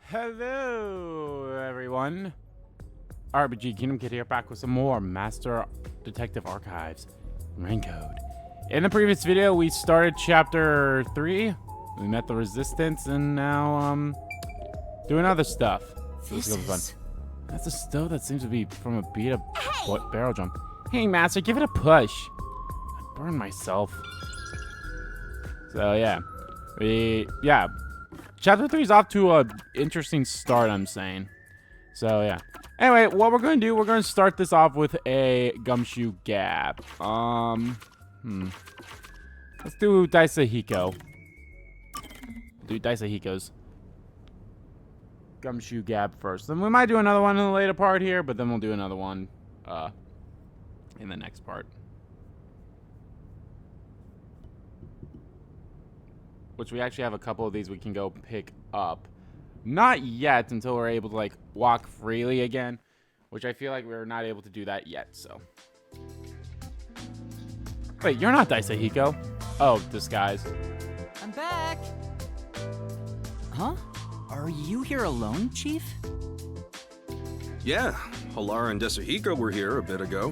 Hello, everyone. RPG Kingdom Kid here, back with some more Master Detective Archives Rain Code. In the previous video, we started Chapter 3. We met the Resistance, and now, doing other stuff. So this is gonna be fun. That's a stove that seems to be from a beat up barrel drum. Hey, Master, give it a push. I burned myself. So, yeah. Chapter 3 is off to a interesting start, I'm saying. So, yeah. Anyway, what we're going to do, we're going to start this off with a gumshoe gap. Let's do Daisahiko. Do Daisahiko's gumshoe gap first. Then we might do another one in the later part here, but then we'll do another one in the next part. Which we actually have a couple of these we can go pick up. Not yet until we're able to, like, walk freely again. Which I feel like we're not able to do that yet, so. Wait, you're not Daisahiko. Oh, disguise. I'm back! Huh? Are you here alone, Chief? Yeah, Halara and Daisahiko were here a bit ago.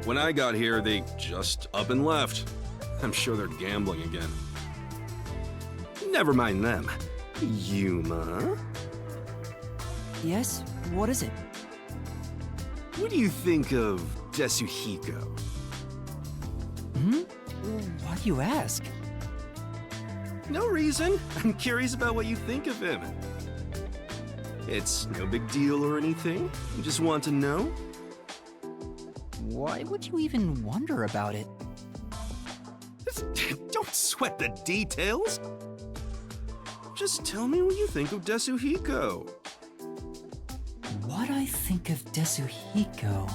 When I got here, they just up and left. I'm sure they're gambling again. Never mind them. Yuma? Yes? What is it? What do you think of Daisahiko? Why do you ask? No reason. I'm curious about what you think of him. It's no big deal or anything. I just want to know. Why would you even wonder about it? Don't sweat the details. Just tell me what you think of Daisahiko. What I think of Daisahiko?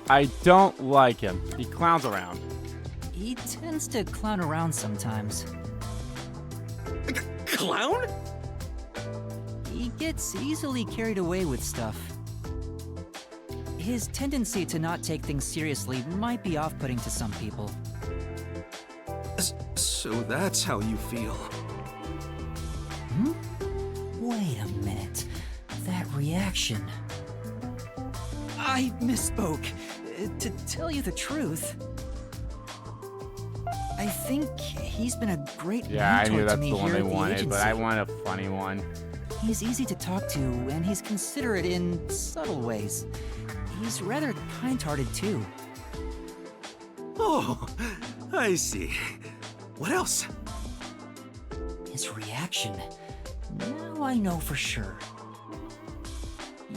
I don't like him. He clowns around. He tends to clown around sometimes. Clown? He gets easily carried away with stuff. His tendency to not take things seriously might be off-putting to some people. So that's how you feel. Wait a minute. That reaction. I misspoke. To tell you the truth, I think he's been a great Yeah, I knew mentor to that's me the one here they at the wanted, agency. but I want a funny one. He's easy to talk to, and he's considerate in subtle ways. He's rather kind-hearted too. Oh, I see. What else? His reaction. Now I know for sure.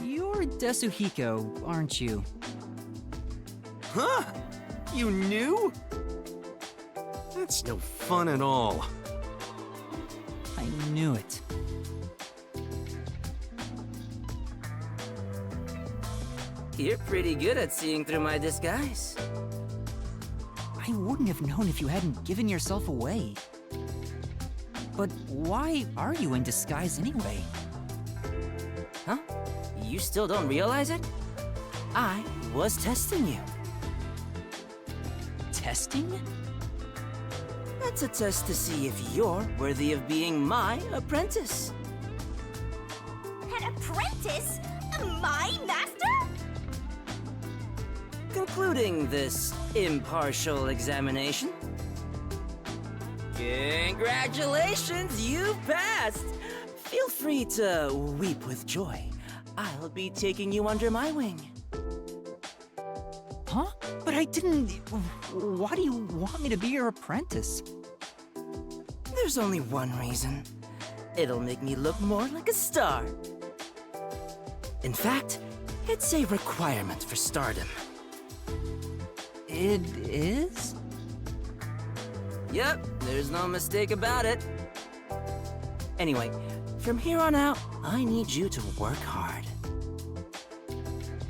You're Daisahiko, aren't you? Huh? You knew? That's no fun at all. I knew it. You're pretty good at seeing through my disguise. I wouldn't have known if you hadn't given yourself away. But why are you in disguise anyway? Huh? You still don't realize it? I was testing you. Testing? That's a test to see if you're worthy of being my apprentice. An apprentice? My master? Concluding this impartial examination. Congratulations, you've passed! Feel free to weep with joy. I'll be taking you under my wing. Huh? But I didn't... Why do you want me to be your apprentice? There's only one reason. It'll make me look more like a star. In fact, it's a requirement for stardom. It is? Yep, there's no mistake about it. Anyway, from here on out, I need you to work hard.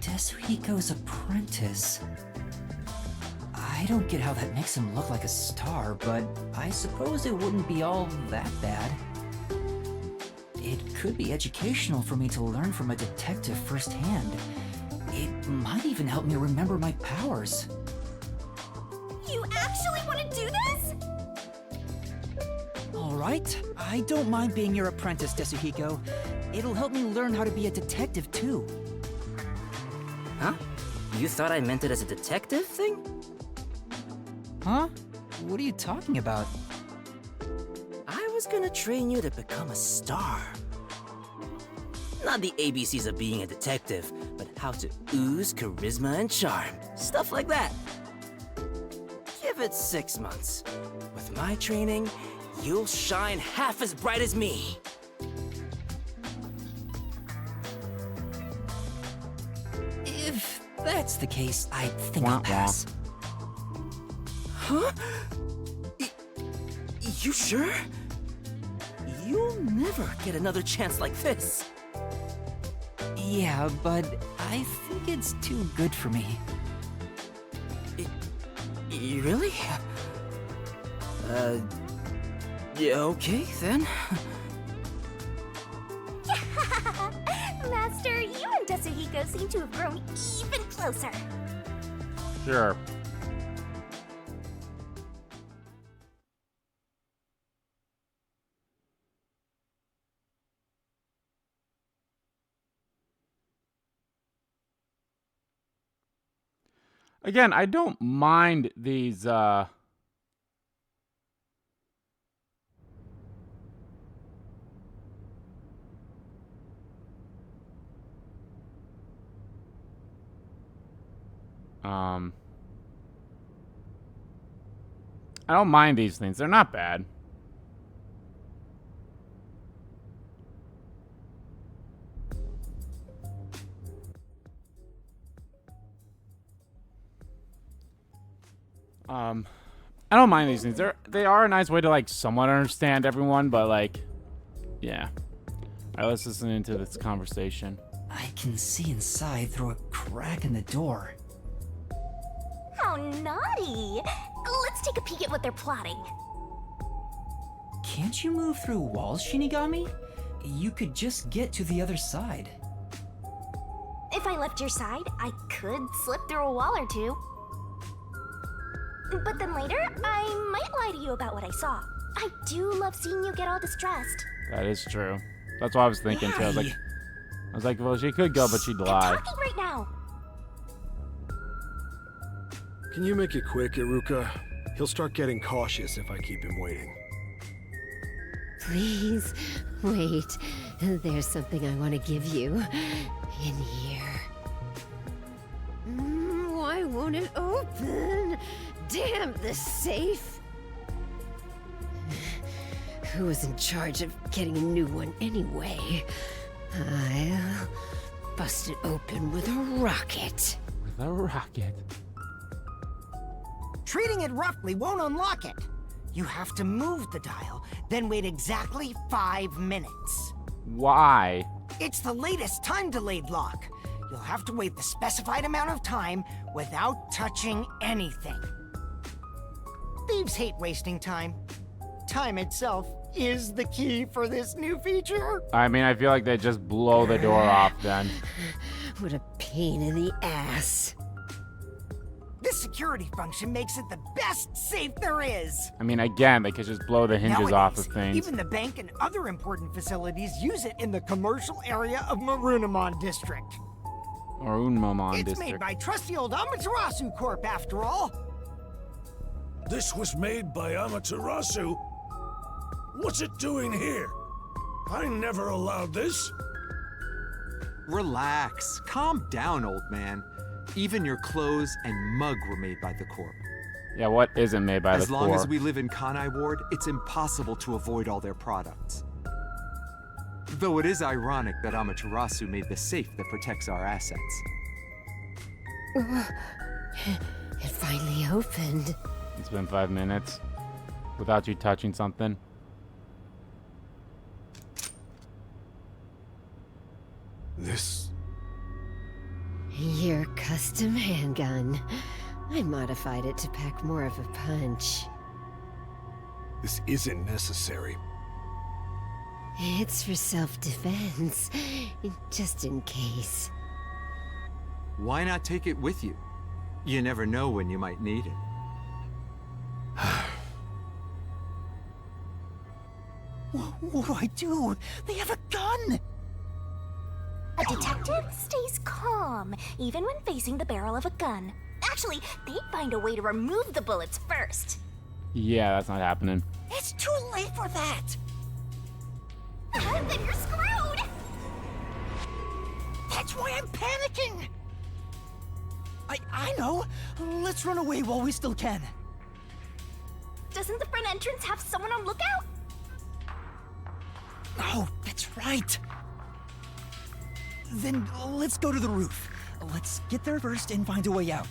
Daisahiko's apprentice. I don't get how that makes him look like a star, but I suppose it wouldn't be all that bad. It could be educational for me to learn from a detective firsthand. It might even help me remember my powers. You actually want to do this? All right, I don't mind being your apprentice, Desuhiko. It'll help me learn how to be a detective, too. Huh? You thought I meant it as a detective thing? Huh? What are you talking about? I was gonna train you to become a star. Not the ABCs of being a detective, but how to ooze charisma and charm. Stuff like that. Give it 6 months. With my training, you'll shine half as bright as me. If that's the case, I think Wah, I'll wah. pass. Huh? You sure? You'll never get another chance like this. Yeah, but I think it's too good for me. Really? Yeah, okay then. Master, you and Desuhiko seem to have grown even closer. Sure. Again, I don't mind these, I don't mind these things. They're not bad. I don't mind these things. They are a nice way to like somewhat understand everyone, but like, yeah. Alright, let's listen into this conversation. I can see inside through a crack in the door. How naughty! Let's take a peek at what they're plotting. Can't you move through walls, Shinigami? You could just get to the other side. If I left your side, I could slip through a wall or two. But then later, I might lie to you about what I saw. I do love seeing you get all distressed. That is true. That's what I was thinking too. I was like, well, she could go, but she'd I'm lie. talking right now. Can you make it quick, Iruka? He'll start getting cautious if I keep him waiting. Please, wait. There's something I want to give you. In here. Why won't it open? Damn this safe! Who was in charge of getting a new one anyway? I'll bust it open with a rocket. The rocket. Treating it roughly won't unlock it. You have to move the dial, then wait exactly 5 minutes. Why? It's the latest time-delayed lock. You'll have to wait the specified amount of time without touching anything. Thieves hate wasting time. Time itself is the key for this new feature. I mean, I feel like they just blow the door off then. What a pain in the ass. This security function makes it the best safe there is. I mean, again, they could just blow the hinges off of Nowadays, things. even the bank and other important facilities use it in the commercial area of Marunimon District. Or Unmamon It's district. made by trusty old Amaterasu Corp, after all. This was made by Amaterasu? What's it doing here? I never allowed this. Relax. Calm down, old man. Even your clothes and mug were made by the Corp. Yeah, what isn't made by As the long as Corp? we live in Kanai Ward, it's impossible to avoid all their products. Though it is ironic that Amaterasu made the safe that protects our assets. It finally opened. It's been 5 minutes without you touching something. This... Your custom handgun. I modified it to pack more of a punch. this isn't necessary. It's for self-defense, just in case. Why not take it with you? You never know when you might need it. What do I do? They have a gun! A detective stays calm, even when facing the barrel of a gun. Actually, they'd find a way to remove the bullets first. Yeah, that's not happening. It's too late for that! Then you're screwed! That's why I'm panicking! I know! Let's run away while we still can. Doesn't the front entrance have someone on lookout? Oh, that's right! Then let's go to the roof. Let's get there first and find a way out.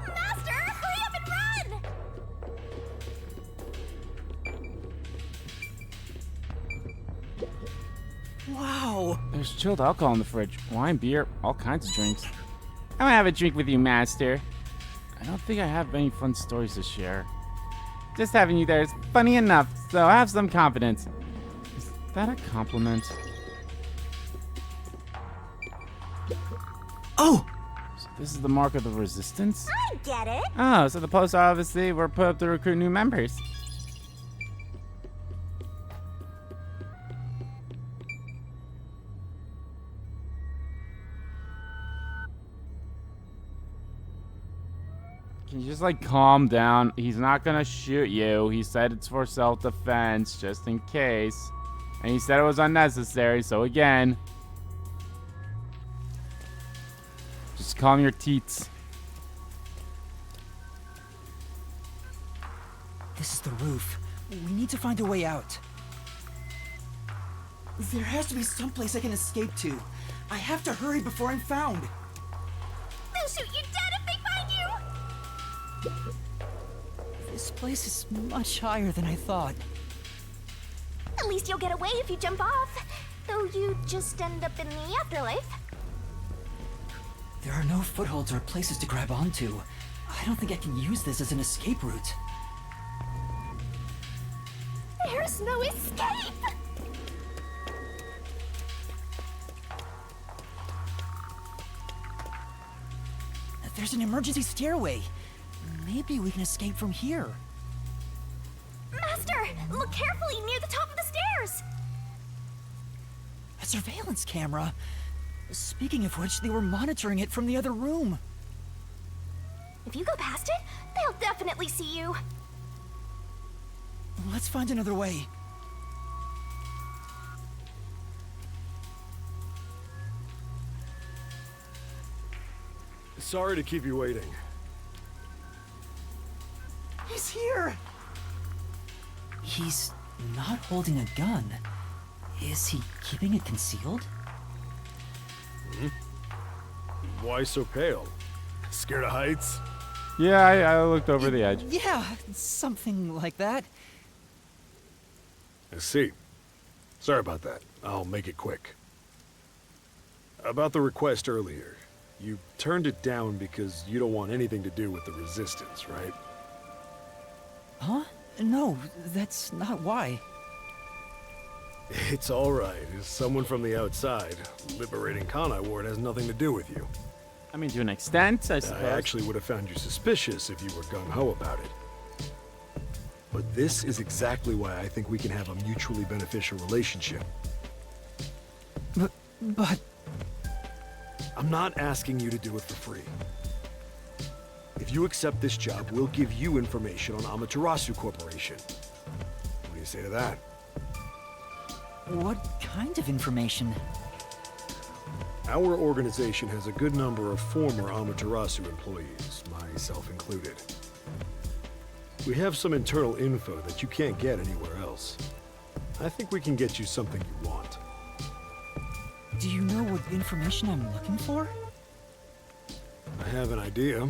Master, hurry up and run! Wow! There's chilled alcohol in the fridge. Wine, beer, all kinds of drinks. I'm gonna have a drink with you, Master. I don't think I have any fun stories to share. Just having you there is funny enough, so have some confidence. Is that a compliment? Oh! So this is the mark of the resistance? I get it. Oh, so the posts obviously were put up to recruit new members. Can you just like calm down? He's not gonna shoot you. He said it's for self-defense, just in case. And he said it was unnecessary, so again. Just calm your teats. This is the roof. We need to find a way out. There has to be some place I can escape to. I have to hurry before I'm found. They'll shoot you dead if they find you! This place is much higher than I thought. At least you'll get away if you jump off. Though you just end up in the afterlife. There are no footholds or places to grab onto. I don't think I can use this as an escape route. There's no escape! There's an emergency stairway. Maybe we can escape from here. Master, look carefully near the top of the stairs! A surveillance camera. Speaking of which, they were monitoring it from the other room. If you go past it, they'll definitely see you. Let's find another way. Sorry to keep you waiting. He's here! He's not holding a gun. Is he keeping it concealed? Why so pale? Scared of heights? Yeah, I looked over the edge. Yeah, something like that. I see. Sorry about that. I'll make it quick. About the request earlier. You turned it down because you don't want anything to do with the Resistance, right? Huh? No, that's not why. It's alright. As someone from the outside, liberating Kanai Ward has nothing to do with you. I mean, to an extent, I suppose. I actually would have found you suspicious if you were gung-ho about it. But this is exactly why I think we can have a mutually beneficial relationship. But... I'm not asking you to do it for free. If you accept this job, we'll give you information on Amaterasu Corporation. What do you say to that? what kind of information? Our organization has a good number of former Amaterasu employees, myself included. We have some internal info that you can't get anywhere else. I think we can get you something you want. Do you know what information I'm looking for? I have an idea.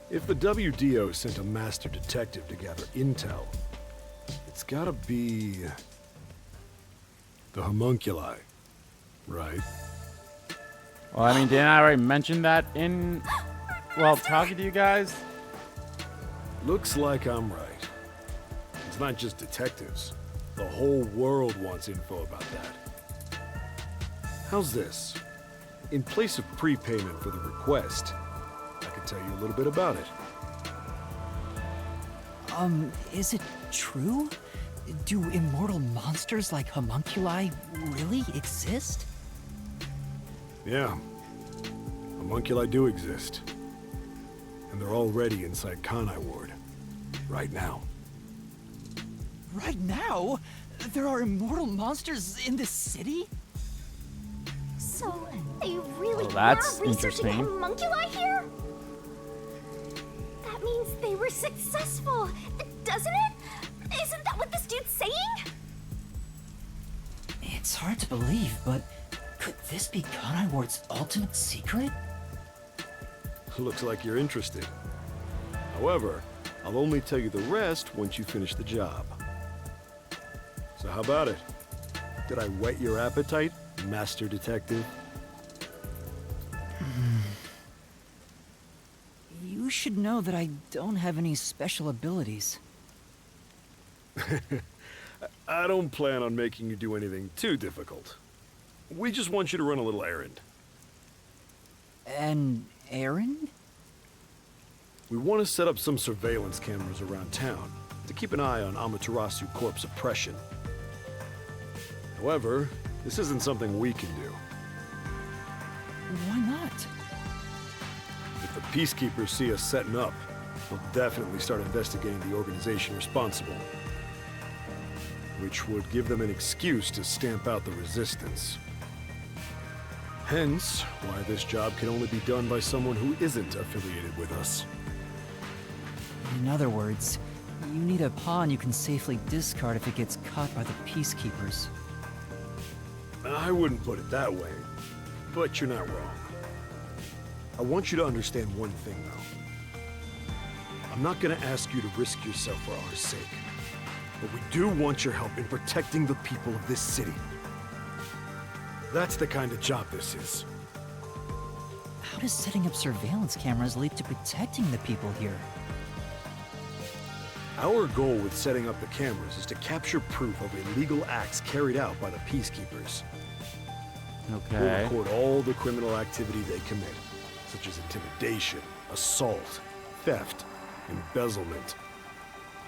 If the WDO sent a master detective to gather intel, it's gotta be... the homunculi, right? Well, I mean, didn't I already mention that in, well, talking to you guys? Looks like I'm right. It's not just detectives. The whole world wants info about that. How's this? In place of prepayment for the request, I could tell you a little bit about it. Is it true? Do immortal monsters like homunculi really exist? Yeah. Homunculi do exist. And they're already inside Kanai Ward. Right now. Right now? There are immortal monsters in this city? So, they really that's were researching interesting. homunculi here? That means they were successful, doesn't it? Isn't that what this dude's saying? It's hard to believe, but could this be Kanai Ward's ultimate secret? Looks like you're interested. However, I'll only tell you the rest once you finish the job. So how about it? Did I whet your appetite, Master Detective? You should know that I don't have any special abilities. I don't plan on making you do anything too difficult. We just want you to run a little errand. An errand? We want to set up some surveillance cameras around town to keep an eye on Amaterasu Corp's oppression. However, this isn't something we can do. Why not? If the Peacekeepers see us setting up, they'll definitely start investigating the organization responsible. Which would give them an excuse to stamp out the resistance. Hence, why this job can only be done by someone who isn't affiliated with us. In other words, you need a pawn you can safely discard if it gets caught by the Peacekeepers. I wouldn't put it that way, but you're not wrong. I want you to understand one thing, though. I'm not gonna ask you to risk yourself for our sake, but we do want your help in protecting the people of this city. That's the kind of job this is. How does setting up surveillance cameras lead to protecting the people here? Our goal with setting up the cameras is to capture proof of illegal acts carried out by the Peacekeepers. We'll Okay. record all the criminal activity they commit, such as intimidation, assault, theft, embezzlement.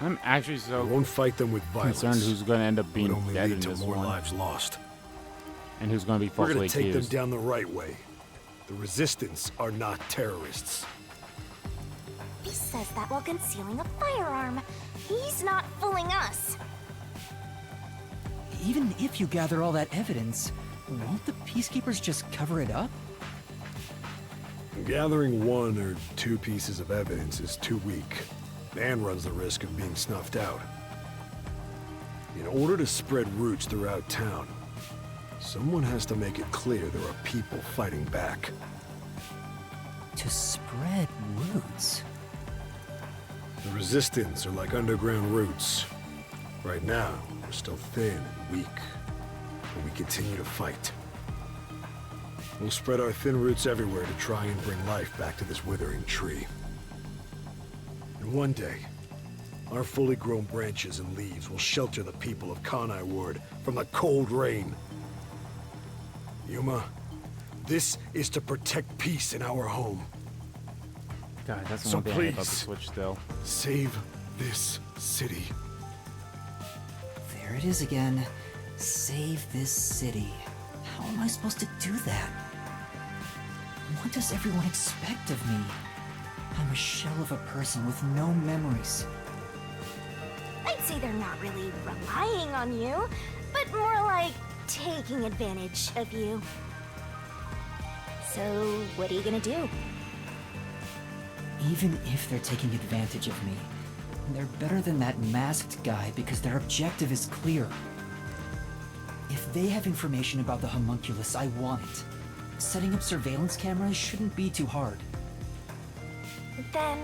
I'm actually We so won't fight them with violence. concerned who's going to end up It being would only dead lead in to this more one, lives lost. and who's going to be We're falsely gonna take them accused. down the right way. The Resistance are not terrorists. He says that while concealing a firearm. He's not fooling us. Even if you gather all that evidence, won't the Peacekeepers just cover it up? Gathering one or two pieces of evidence is too weak, and runs the risk of being snuffed out. In order to spread roots throughout town, someone has to make it clear there are people fighting back. To spread roots? The Resistance are like underground roots. Right now, we're still thin and weak, but we continue to fight. We'll spread our thin roots everywhere to try and bring life back to this withering tree. And one day, our fully grown branches and leaves will shelter the people of Kanai Ward from the cold rain. Yuma, this is to protect peace in our home. God, that's the So one thing I hate about the please. Switch still. Save this city. There it is again. Save this city. How am I supposed to do that? What does everyone expect of me? I'm a shell of a person with no memories. I'd say they're not really relying on you, but more like taking advantage of you. So, what are you gonna do? Even if they're taking advantage of me, they're better than that masked guy because their objective is clear. If they have information about the homunculus, I want it. Setting up surveillance cameras shouldn't be too hard. Then,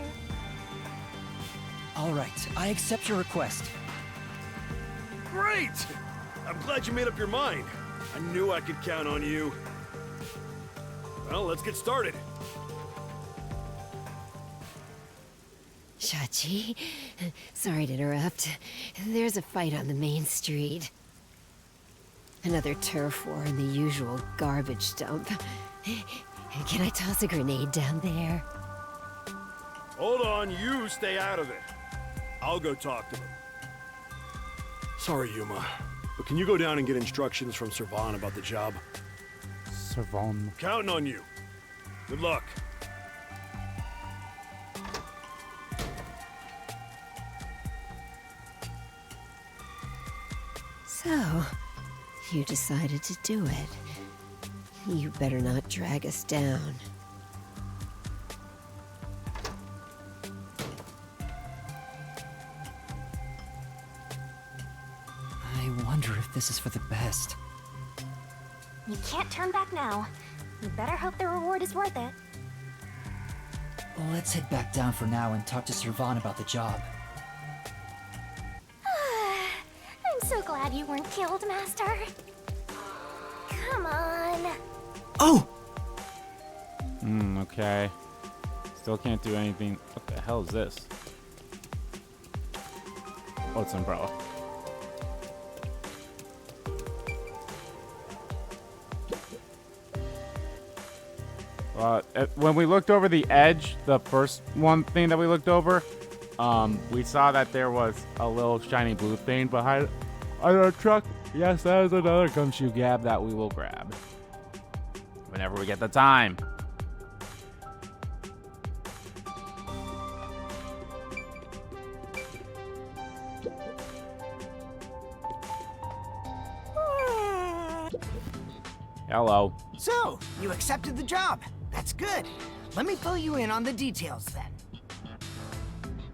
All right, I accept your request. Great! I'm glad you made up your mind. I knew I could count on you. Well, let's get started. Shachi, sorry to interrupt. There's a fight on the main street. Another turf war in the usual garbage dump. Can I toss a grenade down there? Hold on, you stay out of it. I'll go talk to them. Sorry, Yuma, but can you go down and get instructions from Servan about the job? Servan. Counting on you. Good luck. So, you decided to do it. You better not drag us down. I wonder if this is for the best. You can't turn back now. You better hope the reward is worth it. Let's head back down for now and talk to Servan about the job. I'm so glad you weren't killed, Master. Come on. Oh! Okay. Still can't do anything. What the hell is this? Oh, it's an umbrella. When we looked over the edge, the first one thing that we looked over, we saw that there was a little shiny blue thing behind our truck. Yes, that is another gumshoe gab that we will grab whenever we get the time. Hello. So, you accepted the job. That's good. Let me fill you in on the details then.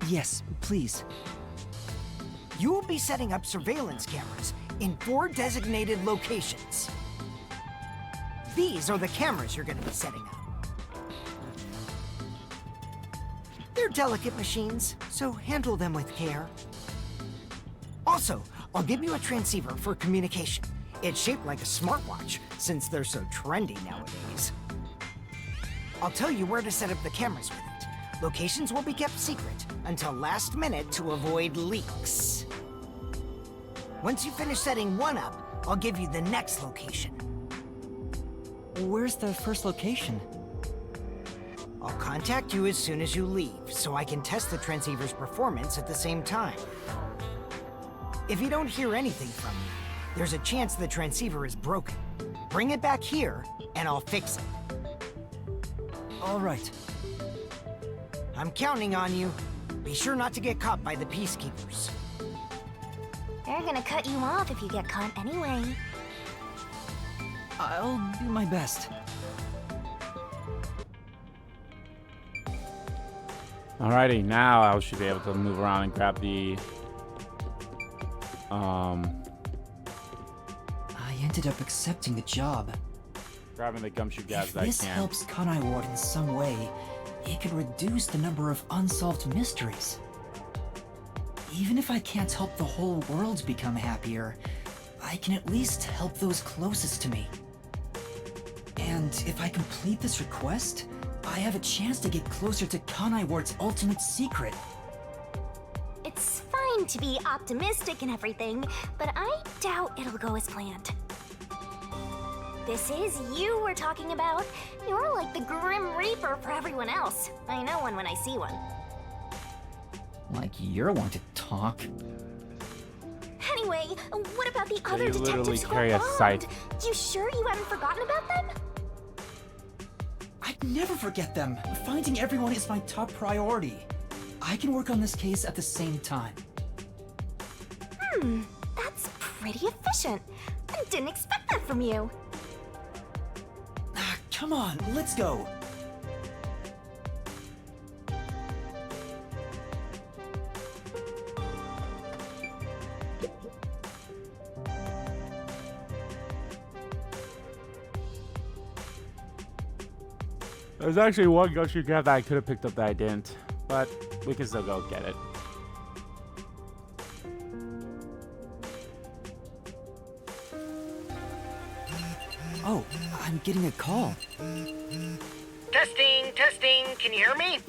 Yes, please. You will be setting up surveillance cameras in 4 designated locations. These are the cameras you're going to be setting up. They're delicate machines, so handle them with care. Also, I'll give you a transceiver for communication. It's shaped like a smartwatch, since they're so trendy nowadays. I'll tell you where to set up the cameras with it. Locations will be kept secret until last minute to avoid leaks. Once you finish setting one up, I'll give you the next location. Where's the first location? I'll contact you as soon as you leave, so I can test the transceiver's performance at the same time. If you don't hear anything from me, there's a chance the transceiver is broken. Bring it back here, and I'll fix it. All right. I'm counting on you. Be sure not to get caught by the peacekeepers. They're gonna cut you off if you get caught anyway. I'll do my best. Alrighty, now I should be able to move around and grab the I ended up accepting the job. grabbing the gumshoe gabs If that I this can. helps Kanai Ward in some way, it could reduce the number of unsolved mysteries. Even if I can't help the whole world become happier, I can at least help those closest to me. And if I complete this request, I have a chance to get closer to Kanai Ward's ultimate secret. It's fine to be optimistic and everything, but I doubt it'll go as planned. This is you we're talking about. You're like the Grim Reaper for everyone else. I know one when I see one. Like you're one to talk. Anyway, what about the other you literally detectives who carry are a bombed? scythe. You sure you haven't forgotten about them? I'd never forget them. Finding everyone is my top priority. I can work on this case at the same time. That's pretty efficient. I didn't expect that from you. Come on, let's go. There's actually one gumshoe gab that I could have picked up that I didn't, but we can still go get it. Oh, I'm getting a call. Testing, testing. Can you hear me?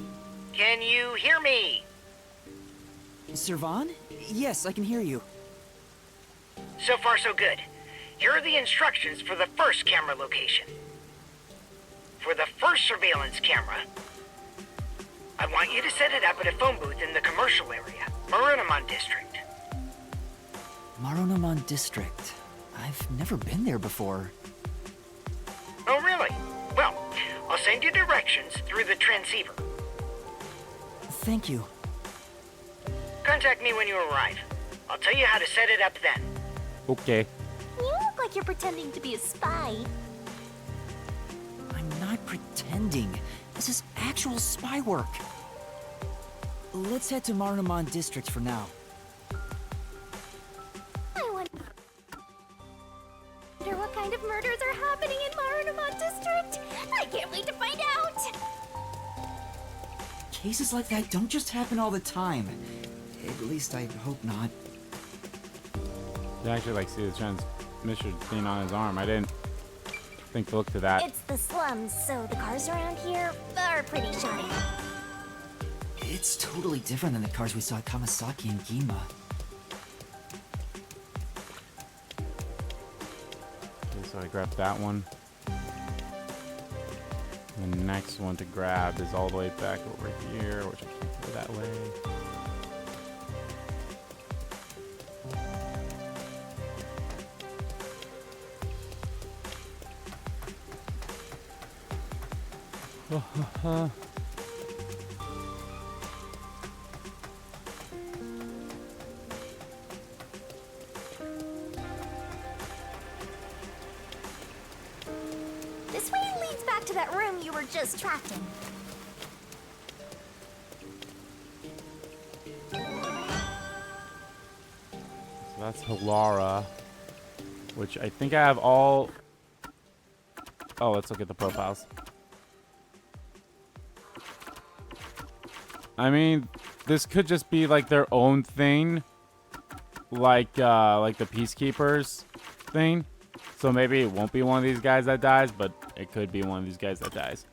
Can you hear me? Servan? Yes, I can hear you. So far, so good. Here are the instructions for the first camera location. For the first surveillance camera, I want you to set it up at a phone booth in the commercial area. Marunamon District. Marunamon District. I've never been there before. Oh, really? Well, I'll send you directions through the transceiver. Thank you. Contact me when you arrive. I'll tell you how to set it up then. Okay. You look like you're pretending to be a spy. I'm not pretending. This is actual spy work. Let's head to Marunamon District for now. I wonder what kind of murders are happening in Marunamon District. I can't wait to find out. Cases like that don't just happen all the time. At least I hope not. You actually like see the transmission thing on his arm. I didn't think to look to that. It's the slums, so the cars around here are pretty shoddy. It's totally different than the cars we saw at Kamasaki and Yuma. Okay, so I grabbed that one. The next one to grab is all the way back over here, which I can't go that way. This way leads back to that room you were just trapped in. So that's Hilara, which I think I have all... Oh, let's look at the profiles. I mean, this could just be like their own thing, like the Peacekeepers thing. So maybe it won't be one of these guys that dies, but it could be one of these guys that dies.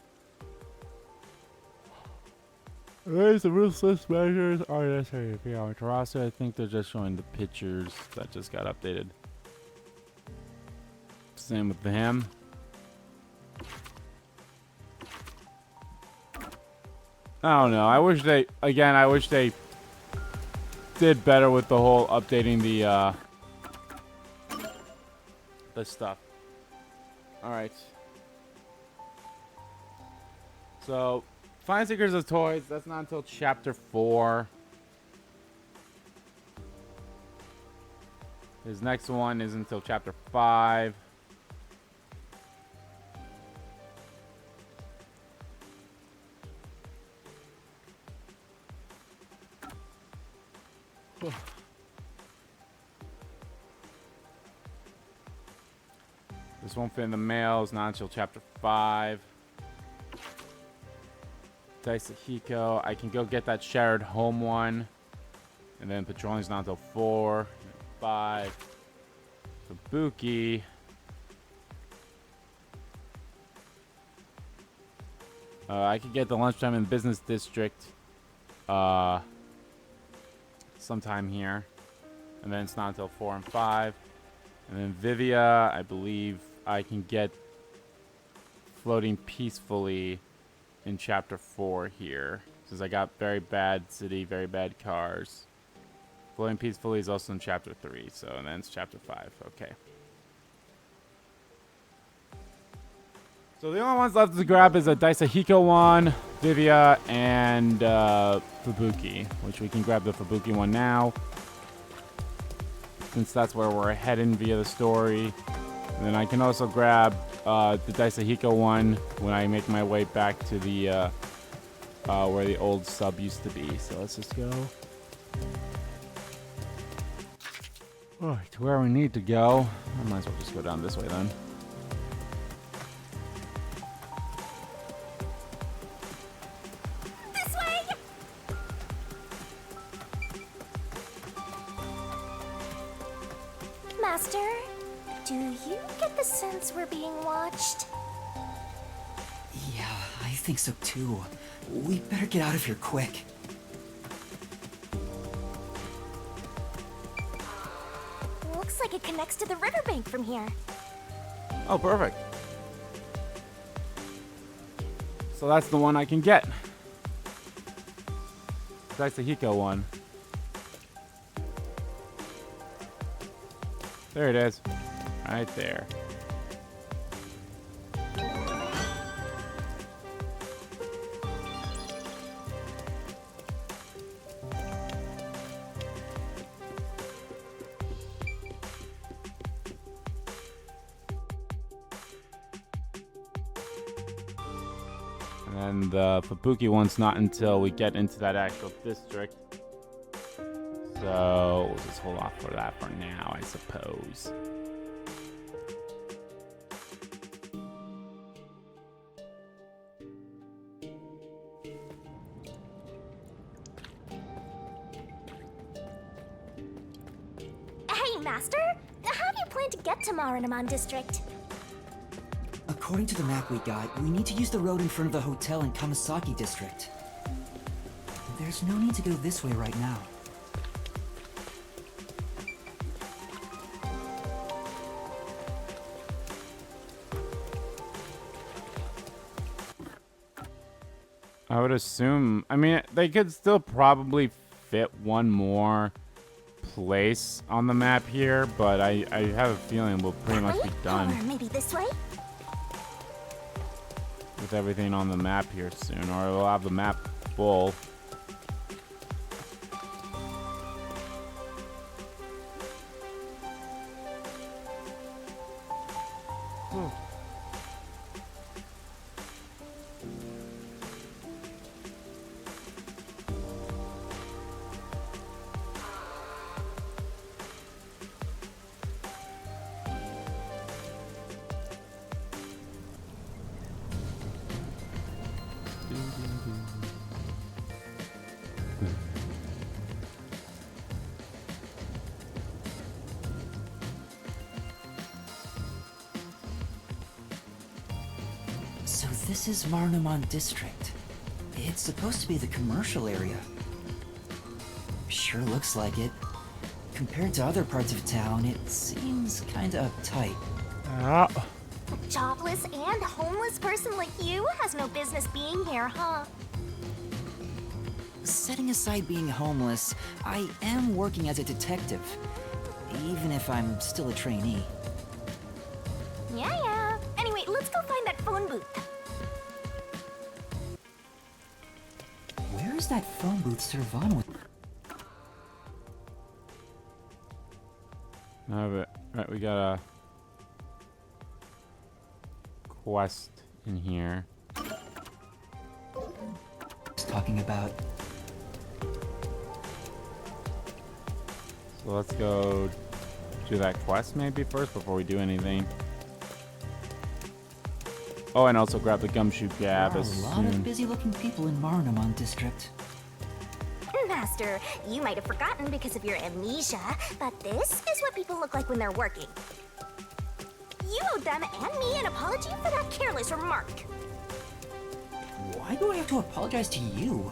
There's the ruthless measures are necessary to be on Terrasso. I think they're just showing the pictures that just got updated. Same with him. I don't know. I wish they did better with the whole updating the stuff. All right. So, Find Seekers of Toys. That's not until chapter 4. His next one is until chapter 5. This won't fit in the mail. It's not until chapter 5. Daisahiko. I can go get that shared home one. And then patrolling's not until 4. 5. Fubuki. I could get the lunchtime in the business district. Sometime here. And then it's not until 4 and 5. And then Vivia, I believe I can get floating peacefully in chapter 4 here. Since I got very bad city, very bad cars. Floating peacefully is also in chapter 3. So and then it's chapter 5. Okay. So the only ones left to grab is a Daisahiko one, Vivia, and Fubuki. Which we can grab the Fubuki one now, since that's where we're heading via the story. And then I can also grab the Daisahiko one when I make my way back to the where the old sub used to be. So let's just go to where we need to go. I might as well just go down this way then. This way! Master, do you get the sense we're being watched? Yeah, I think so too. We better get out of here quick. Looks like it connects to the riverbank from here. Oh, perfect. So that's the one I can get. Daisahiko one. There it is. Right there. And then the Fubuki one's not until we get into that actual district. So we'll just hold off for that for now, I suppose. Hey, Master! How do you plan to get to Marunamon District? According to the map we got, we need to use the road in front of the hotel in Kamasaki District. There's no need to go this way right now. I would assume, I mean, they could still probably fit one more place on the map here, but I have a feeling we'll pretty much be done Or maybe this way? with everything on the map here soon, or we'll have the map full. So this is Marunamon District. It's supposed to be the commercial area. Sure looks like it. Compared to other parts of town, it seems kinda uptight. Ah. A jobless and homeless person like you has no business being here, huh? Setting aside being homeless, I am working as a detective, even if I'm still a trainee. Yeah. Anyway, let's go find that phone booth. Where is that phone booth Servan with? No, but right, we got a quest in here. Talking about. So let's go do that quest maybe first before we do anything. Oh, and also grab the gumshoe gab There are as a lot soon. of busy-looking people in Marunamon District. Master, you might have forgotten because of your amnesia, but this is what people look like when they're working. You owed them and me an apology for that careless remark. Why do I have to apologize to you?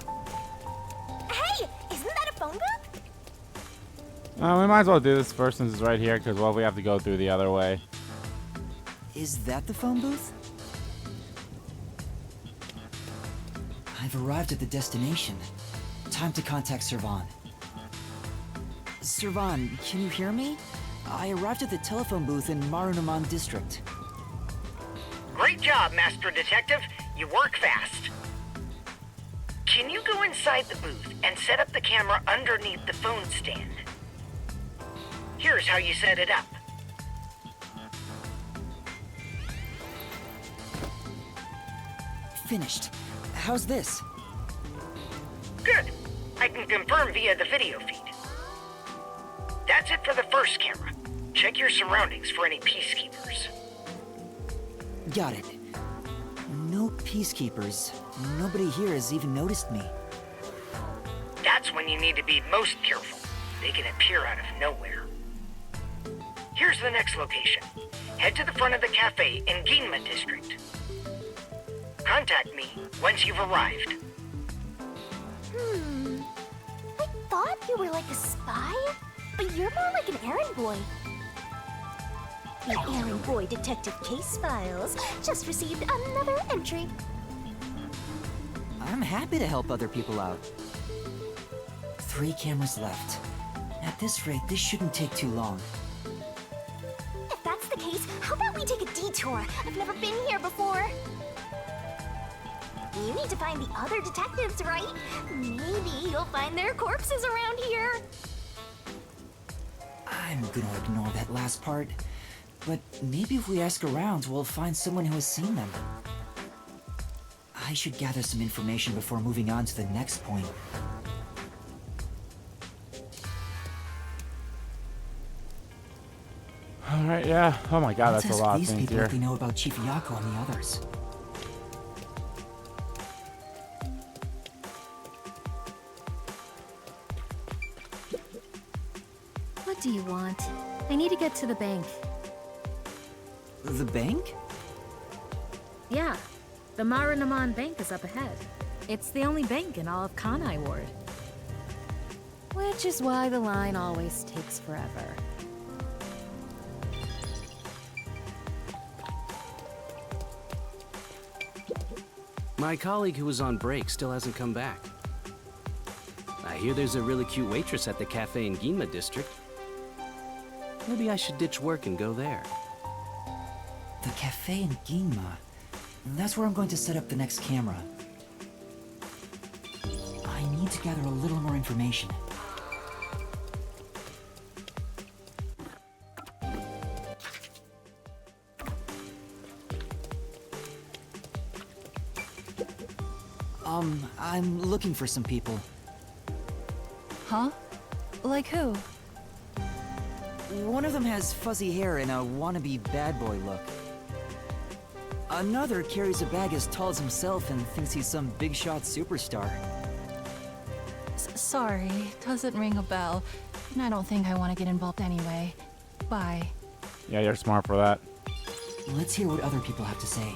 Hey, isn't that a phone booth? We might as well do this first since it's right here, because, well, we have to go through the other way. Is that the phone booth? I've arrived at the destination. Time to contact Servan. Servan, can you hear me? I arrived at the telephone booth in Marunamon District. Great job, Master Detective. You work fast. Can you go inside the booth and set up the camera underneath the phone stand? Here's how you set it up. Finished. How's this? Good. I can confirm via the video feed. That's it for the first camera. Check your surroundings for any peacekeepers. Got it. No peacekeepers. Nobody here has even noticed me. That's when you need to be most careful. They can appear out of nowhere. Here's the next location. Head to the front of the cafe in Ginma District. Contact me once you've arrived. I thought you were like a spy, but you're more like an errand boy. The errand boy detective case files just received another entry. I'm happy to help other people out. 3 cameras left. At this rate, this shouldn't take too long. detour. I've never been here before. You need to find the other detectives, right? Maybe you'll find their corpses around here. I'm gonna ignore that last part. But maybe if we ask around, we'll find someone who has seen them. I should gather some information before moving on to the next point. Alright, yeah. Oh my god, Let's that's a ask lot of these things people here. if they know about Chief Yako and the others. What do you want? I need to get to the bank. The bank? Yeah, the Marinaman Bank is up ahead. It's the only bank in all of Kanai Ward. Which is why the line always takes forever. My colleague who was on break still hasn't come back. I hear there's a really cute waitress at the cafe in Yuma district. Maybe I should ditch work and go there. The cafe in Ginma. That's where I'm going to set up the next camera. I need to gather a little more information. I'm looking for some people. Huh? Like who? One of them has fuzzy hair and a wannabe bad boy look. Another carries a bag as tall as himself and thinks he's some big shot superstar. Sorry, doesn't ring a bell. And I don't think I want to get involved anyway. Bye. Yeah, you're smart for that. Let's hear what other people have to say.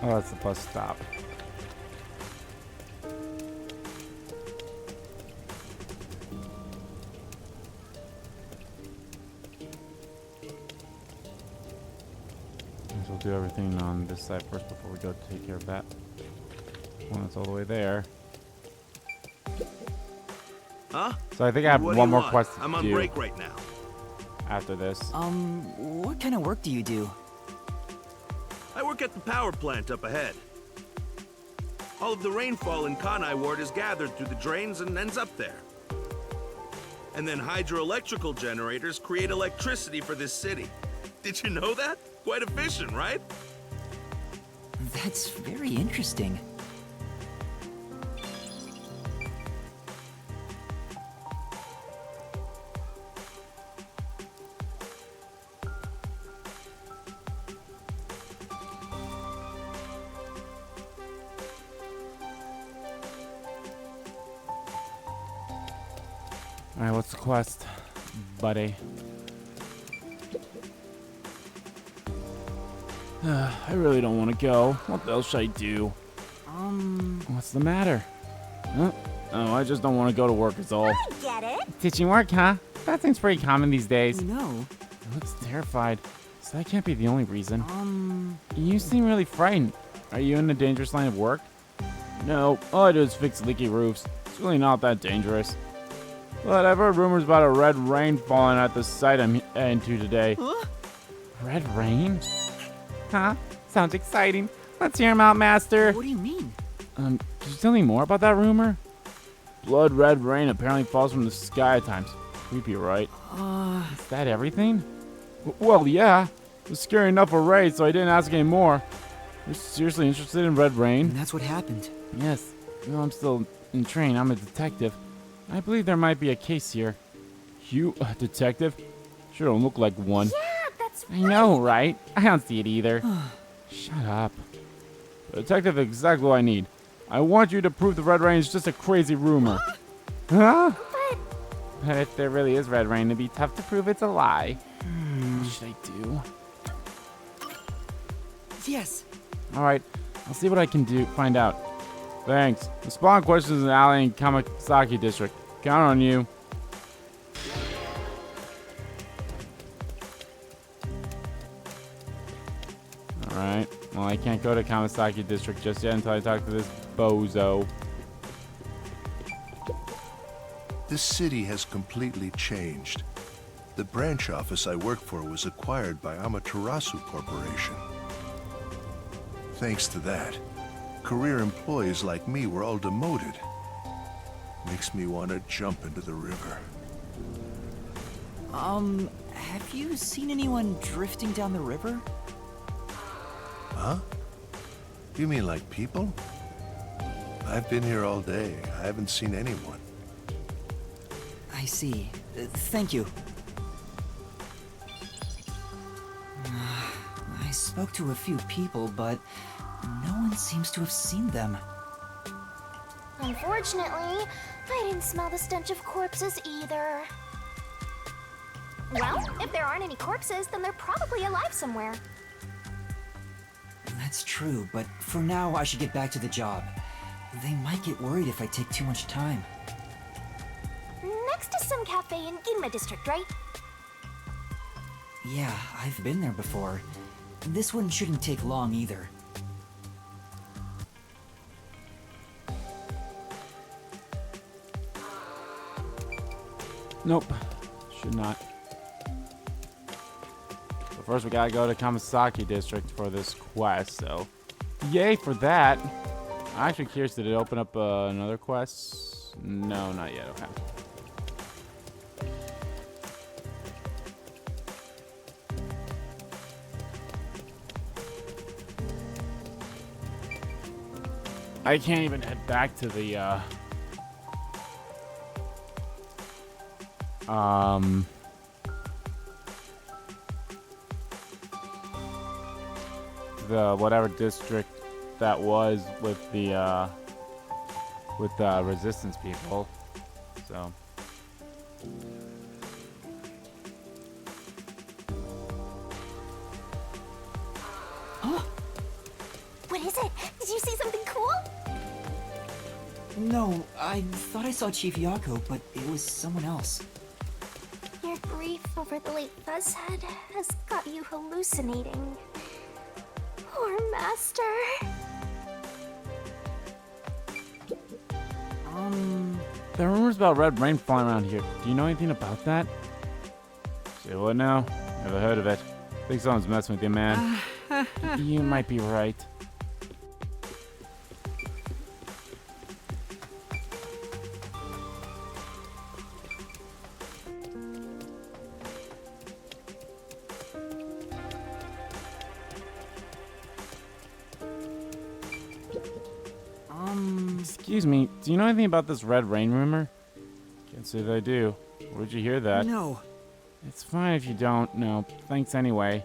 Oh, that's the bus stop. We'll do everything on this side first before we go take care of that. Well, that's all the way there. Huh? So I think I have What do one you more want? quest to I'm on do break right now. after this. What kind of work do you do? I work at the power plant up ahead. All of the rainfall in Kanai Ward is gathered through the drains and ends up there. And then hydroelectrical generators create electricity for this city. Did you know that? Quite efficient, right? That's very interesting. Alright, what's the quest, buddy? I really don't want to go. What else should I do? What's the matter? Huh? Oh, I just don't want to go to work is all. I get it. Teaching work, huh? That seems pretty common these days. No. He looks terrified, so that can't be the only reason. You seem really frightened. Are you in a dangerous line of work? No, all I do is fix leaky roofs. It's really not that dangerous. But I've heard rumors about a red rain falling at the site I'm heading to today. Huh? Red rain? Huh? Sounds exciting. Let's hear him out, Master. What do you mean? Could you tell me more about that rumor? Blood red rain apparently falls from the sky at times. Creepy, right? Is that everything? Well, yeah. It was scary enough already, so I didn't ask any more. You're seriously interested in red rain? And that's what happened. Yes. You know, I'm still in training. I'm a detective. I believe there might be a case here. You, a detective? Sure don't look like one. Yeah, that's I know, right? I don't see it either. Shut up. The detective is exactly what I need. I want you to prove the red rain is just a crazy rumor. Huh? But if there really is red rain, it'd be tough to prove it's a lie. What should I do? Yes. Alright, I'll see what I can do. Find out. Thanks. The spawn question is in the alley in Kamasaki district. Count on you. Alright. Well, I can't go to Kamasaki district just yet until I talk to this bozo. This city has completely changed. The branch office I work for was acquired by Amaterasu Corporation. Thanks to that, career employees like me were all demoted. Makes me want to jump into the river. Have you seen anyone drifting down the river? Huh? You mean like people? I've been here all day. I haven't seen anyone. I see. Thank you. I spoke to a few people, but no one seems to have seen them. Unfortunately, I didn't smell the stench of corpses either. Well, if there aren't any corpses, then they're probably alive somewhere. That's true, but for now I should get back to the job. They might get worried if I take too much time. Next to some cafe in Yuma district, right? Yeah, I've been there before. This one shouldn't take long either. Nope. Should not. But first we gotta go to Kamasaki district for this quest, so yay for that. I'm actually curious, did it open up another quest? No, not yet. Okay. I can't even head back to the whatever district that was with the resistance people. So What is it? Did you see something cool? No, I thought I saw Chief Yako, but it was someone else. Your grief over the late Fuzzhead has got you hallucinating. Poor Master. There are rumors about red rain falling around here. Do you know anything about that? Say what now? Never heard of it. Think someone's messing with you, man. You might be right. Excuse me, do you know anything about this red rain rumor? Can't say that I do. Where'd you hear that? No. It's fine if you don't. No, thanks anyway.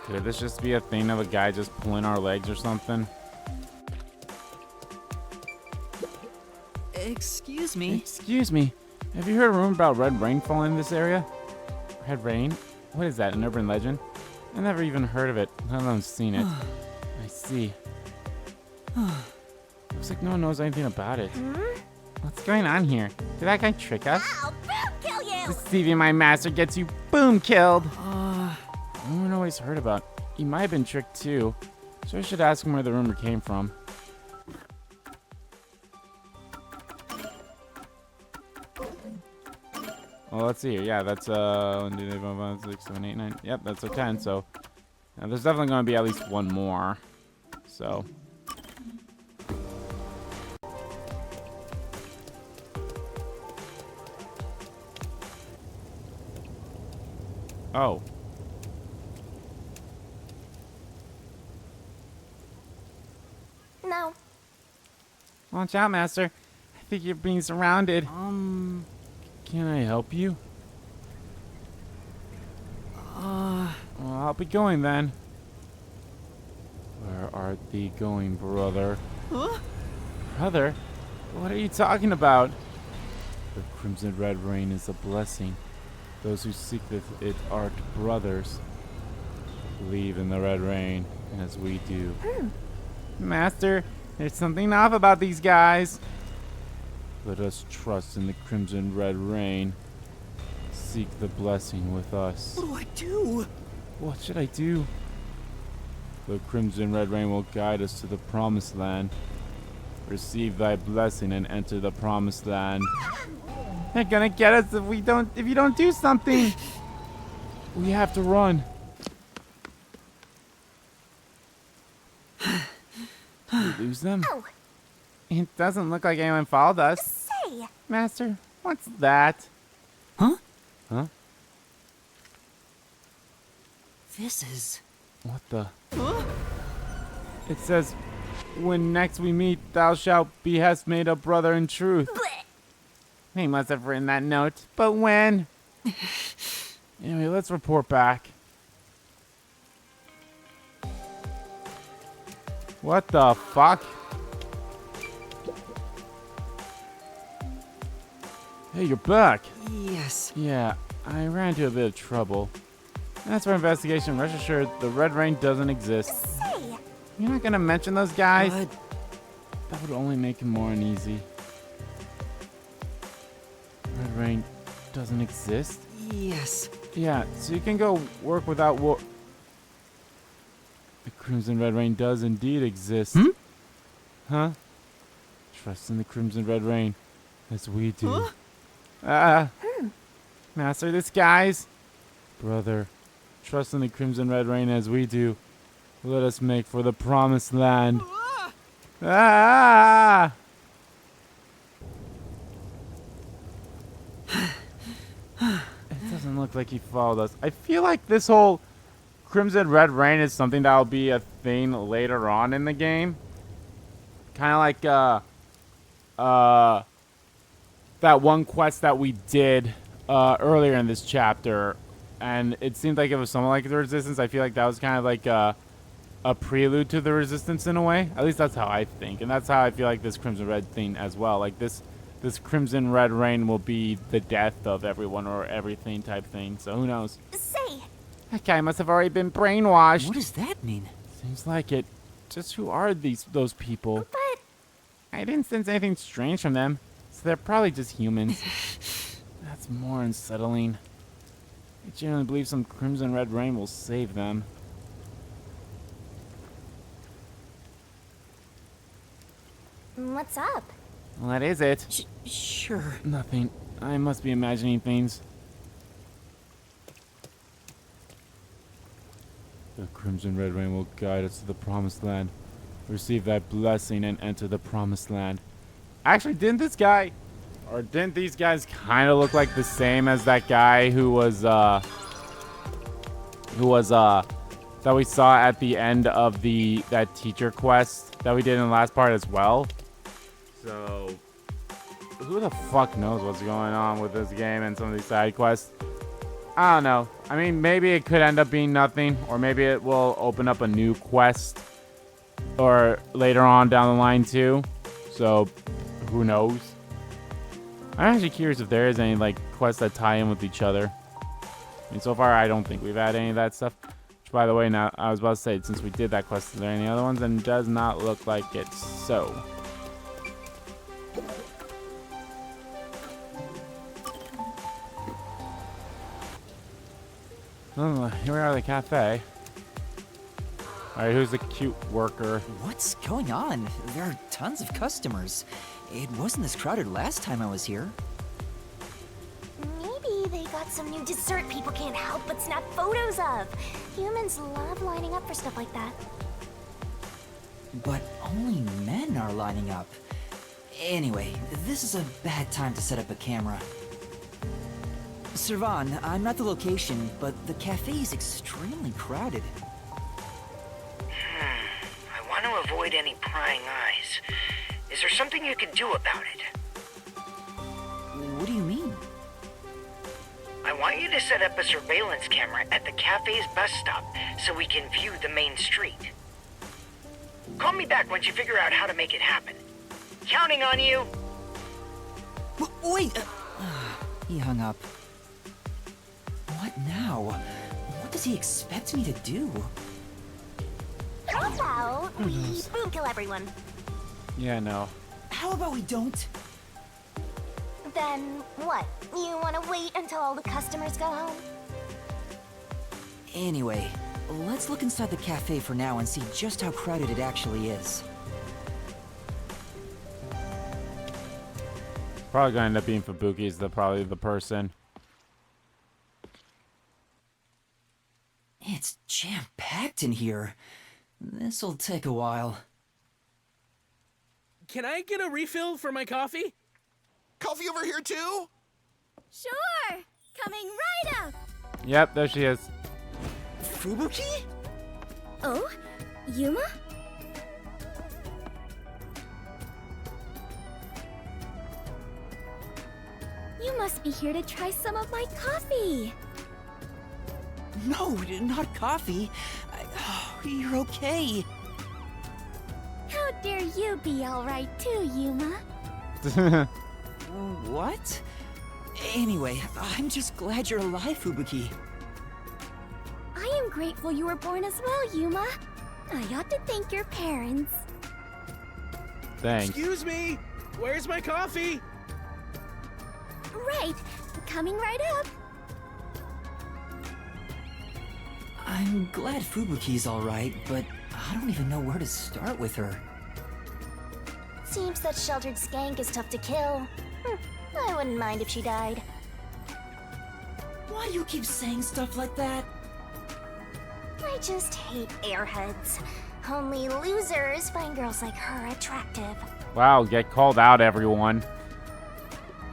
Could this just be a thing of a guy just pulling our legs or something? Excuse me? Excuse me. Have you heard a rumor about red rain falling in this area? Red rain? What is that, an urban legend? I never even heard of it, let alone seen it. I see. Looks like no one knows anything about it. What's going on here? Did that guy trick us? I'll boom kill you! Deceiving my master gets you boom killed! No one always heard about. He might have been tricked too. So I should ask him where the rumor came from. Well, let's see here. Yeah, that's 1, 2, 3, 4, 5, 6, 7, 8, 9. Yep, that's a 10. So there's definitely going to be at least one more. So oh. No. Watch out, Master. I think you're being surrounded. Can I help you? Well, I'll be going then. Where art thee going, brother? Huh? Brother? What are you talking about? The crimson red rain is a blessing. Those who seek it art brothers. Believe in the red rain, as we do. Master, there's something off about these guys. Let us trust in the crimson red rain. Seek the blessing with us. What do I do? What should I do? The crimson red rain will guide us to the promised land. Receive thy blessing and enter the promised land. They're gonna get us if you don't do something. We have to run. Did we lose them? Oh. It doesn't look like anyone followed us. Say. Master, what's that? Huh? Huh? This is... What the? It says, when next we meet, thou shalt be hast made a brother in truth. He must have written that note. But when? Anyway, let's report back. What the fuck? Hey, you're back. Yes. Yeah, I ran into a bit of trouble. As for investigation, rest assured, the Red Rain doesn't exist. Say. You're not gonna mention those guys? But... That would only make him more uneasy. Red Rain doesn't exist? Yes. Yeah, so you can go work without The Crimson Red Rain does indeed exist. Huh? Trust in the Crimson Red Rain, as we do. Master disguise? Brother, trust in the Crimson Red Rain as we do. Let us make for the promised land. Ah! It doesn't look like he followed us. I feel like this whole Crimson Red Rain is something that will be a thing later on in the game. Kind of like that one quest that we did earlier in this chapter, and it seemed like it was something like the Resistance. I feel like that was kind of like a prelude to the Resistance in a way. At least that's how I think, and that's how I feel like this Crimson Red thing as well. Like this Crimson Red Rain will be the death of everyone or everything type thing. So who knows? Say. That guy must have already been brainwashed. What does that mean? Seems like it. Just who are those people? But I didn't sense anything strange from them, so they're probably just humans. That's more unsettling. I genuinely believe some Crimson Red Rain will save them. what's up? Well, that is it. Sure. Nothing. I must be imagining things. The Crimson Red Rain will guide us to the Promised Land. Receive that blessing and enter the Promised Land. Actually, didn't these guys kind of look like the same as that guy who was that we saw at the end of that teacher quest that we did in the last part as well? So, who the fuck knows what's going on with this game and some of these side quests? I don't know. I mean, maybe it could end up being nothing, or maybe it will open up a new quest, or later on down the line too. So, who knows? I'm actually curious if there is any like quests that tie in with each other. I mean, so far I don't think we've had any of that stuff. Which, by the way, now I was about to say, since we did that quest, is there any other ones? And it does not look like it. So. Oh, here we are at the cafe. Alright, who's the cute worker? What's going on? There are tons of customers. It wasn't this crowded last time I was here. Maybe they got some new dessert people can't help but snap photos of. Humans love lining up for stuff like that. But only men are lining up. Anyway, this is a bad time to set up a camera. Servan, I'm at the location, but the cafe is extremely crowded. I want to avoid any prying eyes. Is there something you can do about it? What do you mean? I want you to set up a surveillance camera at the cafe's bus stop so we can view the main street. Call me back once you figure out how to make it happen. Counting on you! Wait! He hung up. What now? What does he expect me to do? How about we boom kill everyone? Yeah, no. How about we don't? Then what? You want to wait until all the customers go home? Anyway, let's look inside the cafe for now and see just how crowded it actually is. Probably gonna end up being Fubuki's probably the person. It's jam-packed in here. This'll take a while. Can I get a refill for my coffee? Coffee over here too? Sure! Coming right up! Yep, there she is. Fubuki? Oh? Yuma? You must be here to try some of my coffee! No, not coffee. You're okay. How dare you be alright too, Yuma? What? Anyway, I'm just glad you're alive, Fubuki. I am grateful you were born as well, Yuma. I ought to thank your parents. Thanks. Excuse me! Where's my coffee? Right, coming right up. I'm glad Fubuki's alright, but I don't even know where to start with her. Seems that sheltered skank is tough to kill. I wouldn't mind if she died. Why do you keep saying stuff like that? I just hate airheads. Only losers find girls like her attractive. Wow, get called out, everyone.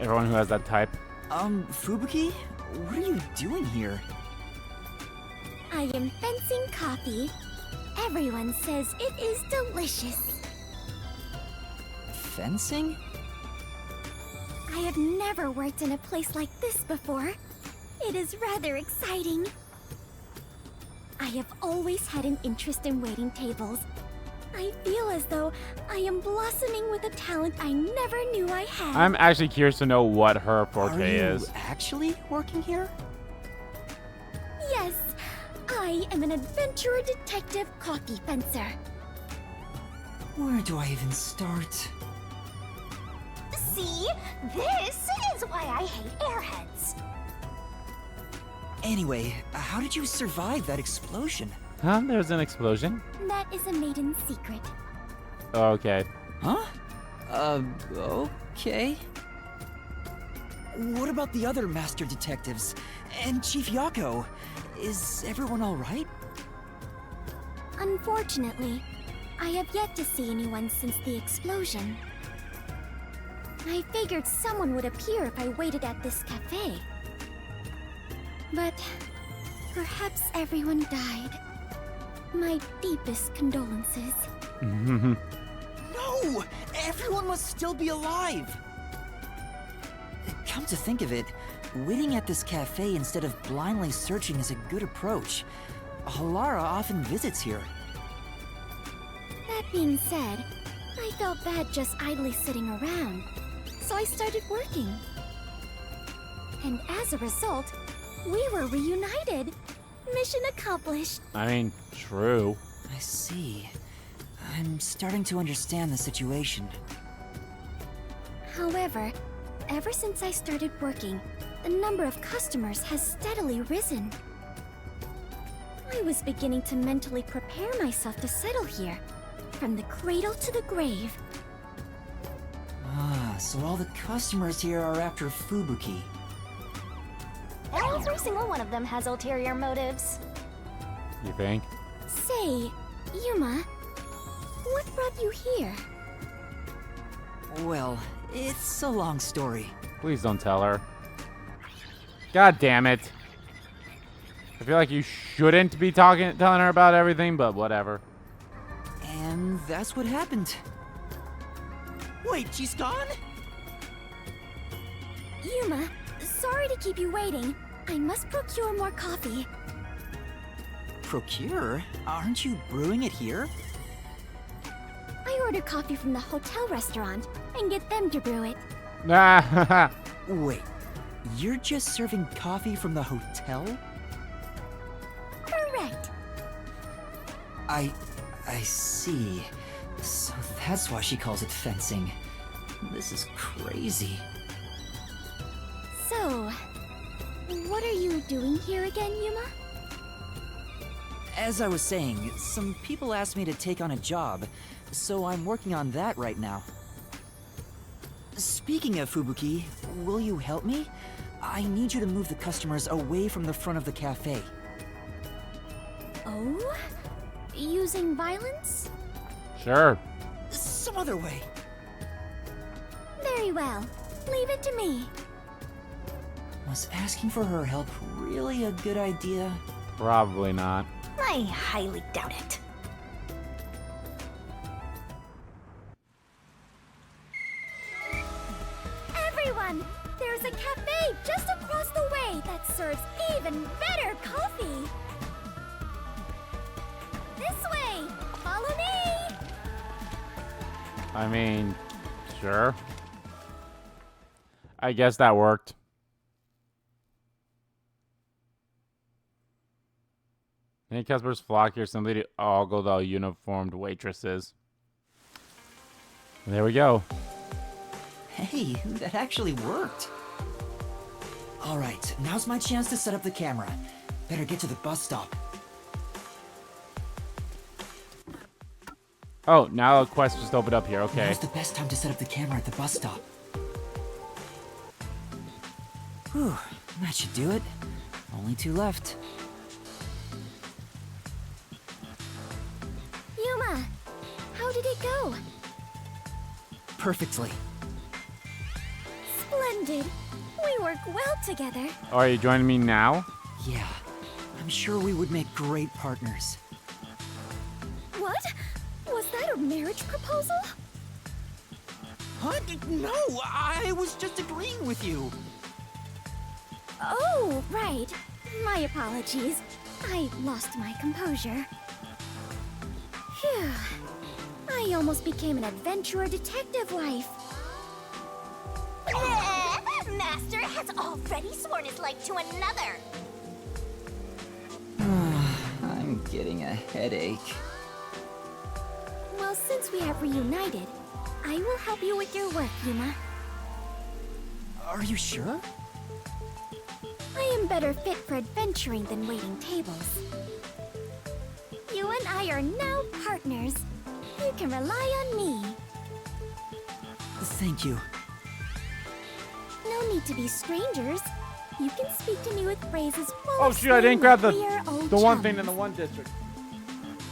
Everyone who has that type. Fubuki? What are you doing here? I am fencing coffee. Everyone says it is delicious. Fencing? I have never worked in a place like this before. It is rather exciting. I have always had an interest in waiting tables. I feel as though I am blossoming with a talent I never knew I had. I'm actually curious to know what her forte is. Are you actually working here? Yes, I am an adventurer detective coffee fencer. Where do I even start? See? This is why I hate airheads. Anyway, how did you survive that explosion? Huh? There's an explosion? That is a maiden secret. Okay. Huh? Okay. What about the other master detectives? And Chief Yako? Is everyone alright? Unfortunately, I have yet to see anyone since the explosion. I figured someone would appear if I waited at this cafe. But perhaps everyone died. My deepest condolences. No! Everyone must still be alive! Come to think of it, waiting at this cafe instead of blindly searching is a good approach. Halara often visits here. That being said, I felt bad just idly sitting around, so I started working. And as a result, we were reunited. Mission accomplished. I mean, true. I see. I'm starting to understand the situation. However, ever since I started working, the number of customers has steadily risen. I was beginning to mentally prepare myself to settle here, from the cradle to the grave. Ah, so all the customers here are after Fubuki. Every single one of them has ulterior motives. You think? Say, Yuma, what brought you here? Well, it's a long story. Please don't tell her. God damn it. I feel like you shouldn't be telling her about everything, but whatever. And that's what happened. Wait, she's gone? Yuma, sorry to keep you waiting. I must procure more coffee. Procure? Aren't you brewing it here? I order coffee from the hotel restaurant and get them to brew it. Wait, you're just serving coffee from the hotel? Correct. I see. So that's why she calls it fencing. This is crazy. So, what are you doing here again, Yuma? As I was saying, some people asked me to take on a job, so I'm working on that right now. Speaking of Fubuki, will you help me? I need you to move the customers away from the front of the cafe. Oh? Using violence? Sure. Some other way. Very well. Leave it to me. Was asking for her help really a good idea? Probably not. I highly doubt it. Everyone! There's a cafe just across the way that serves even better coffee! This way! Follow me! I mean, sure. I guess that worked. Many customers flock here simply to ogle the uniformed waitresses. There we go. Hey, that actually worked. Alright, now's my chance to set up the camera. Better get to the bus stop. Oh, now a quest just opened up here. Okay. Now's the best time to set up the camera at the bus stop. Whew, that should do it. Only 2 left. Yuma! How did it go? Perfectly. Splendid! We work well together. Oh, are you joining me now? Yeah, I'm sure we would make great partners. What? Was that a marriage proposal? Huh? No, I was just agreeing with you. Oh, right. My apologies. I lost my composure. Phew. I almost became an adventurer detective wife. Master has already sworn his life to another. I'm getting a headache. Well, since we have reunited, I will help you with your work, Yuma. Are you sure? I am better fit for adventuring than waiting tables. You and I are now partners. You can rely on me. Thank you. No need to be strangers. You can speak to me with phrases full Oh of shoot, I didn't slang grab like we are old the one chums. thing in the one district.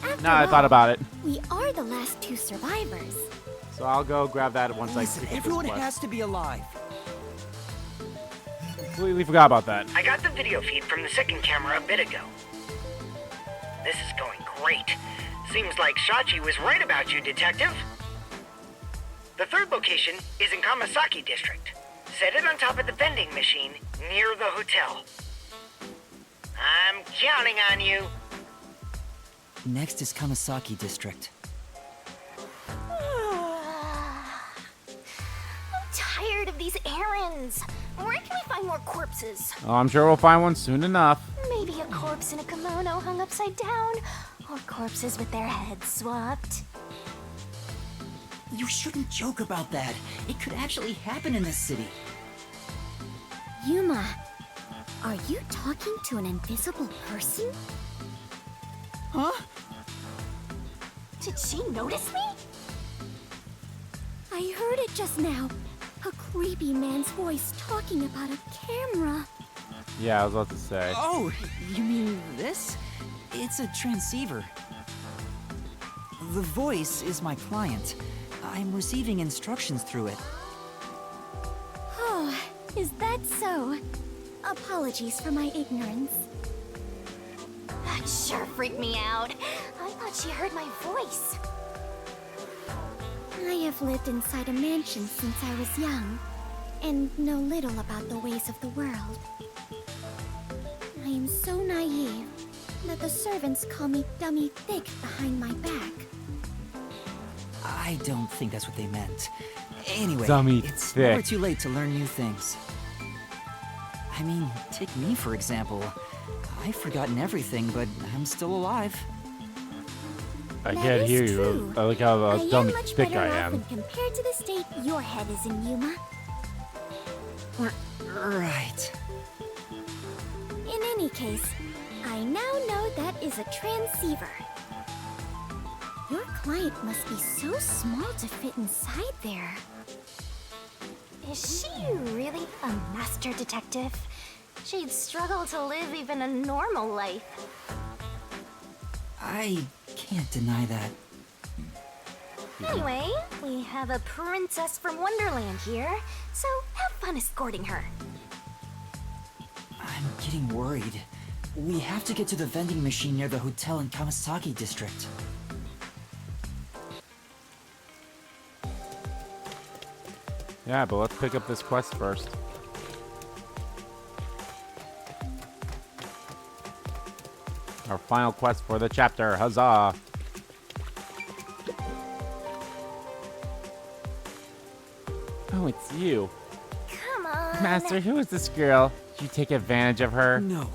After Nah, I thought all, about it. We are the last 2 survivors. So I'll go grab that once Listen, I pick up everyone this quest. has to be alive. Completely forgot about that. I got the video feed from the second camera a bit ago. This is going great. Seems like Shachi was right about you, Detective. The third location is in Kamasaki District. Set it on top of the vending machine near the hotel. I'm counting on you. Next is Kamasaki District. I'm tired of these errands. Where can we find more corpses? Oh, I'm sure we'll find one soon enough. Maybe a corpse in a kimono hung upside down, or corpses with their heads swapped. You shouldn't joke about that. It could actually happen in this city. Yuma, are you talking to an invisible person? Huh? Did she notice me? I heard it just now. A creepy man's voice talking about a camera. Yeah, I was about to say. Oh, you mean this? It's a transceiver. The voice is my client. I'm receiving instructions through it. Oh, is that so? Apologies for my ignorance. That sure freaked me out. I thought she heard my voice. I have lived inside a mansion since I was young, and know little about the ways of the world. I am so naive that the servants call me Dummy Thick behind my back. I don't think that's what they meant. Anyway, Dummy it's thick. never too late to learn new things. I mean, take me for example. I've forgotten everything, but I'm still alive. I That can't is hear you. true. I like how I am dummy much thick better I off am. when compared to the state your head is in, Yuma. Right. In any case, I now know that is a transceiver. Your client must be so small to fit inside there. Is she really a master detective? She'd struggle to live even a normal life. I can't deny that. Anyway, we have a princess from Wonderland here, so have fun escorting her. I'm getting worried. We have to get to the vending machine near the hotel in Kamasaki district. Yeah, but let's pick up this quest first. Our final quest for the chapter. Huzzah! Oh, it's you. Come on. Master, who is this girl? Did you take advantage of her? No.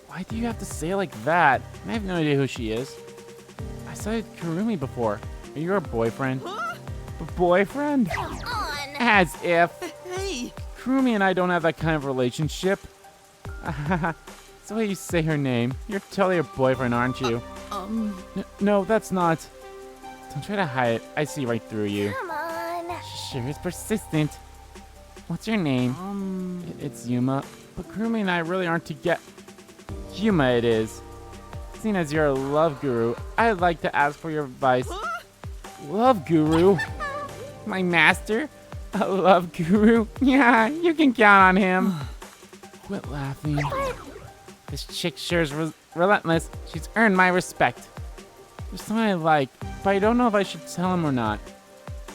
Why do you have to say it like that? I have no idea who she is. I saw Kurumi before. Are you her boyfriend? Boyfriend? Come on. As if. Hey! Kurumi and I don't have that kind of relationship. That's the way you say her name. You're totally her boyfriend, aren't you? No, that's not. Don't try to hide it. I see right through you. Come on. She sure is persistent. What's your name? It's Yuma. But Kurumi and I really aren't together. Yuma it is. Seeing as you're a love guru, I'd like to ask for your advice. Love guru? My master? A love guru? Yeah, you can count on him. Quit laughing. This chick sure is relentless. She's earned my respect. There's someone I like, but I don't know if I should tell him or not.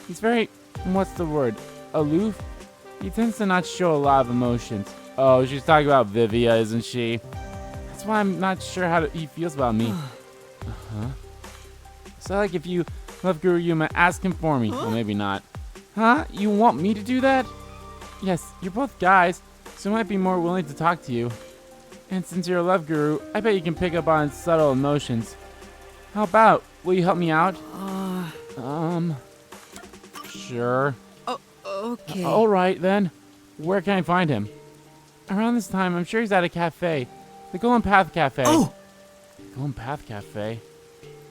He's very, what's the word, aloof? He tends to not show a lot of emotions. Oh, she's talking about Vivia, isn't she? That's why I'm not sure how he feels about me. Uh-huh. So like if you love Guru Yuma, ask him for me. Well, maybe not. Huh? You want me to do that? Yes, you're both guys, so I might be more willing to talk to you. And since you're a love guru, I bet you can pick up on subtle emotions. How about, will you help me out? Sure. Okay. Alright then. Where can I find him? Around this time, I'm sure he's at a cafe. The Golden Path Cafe. Oh! Golden Path Cafe?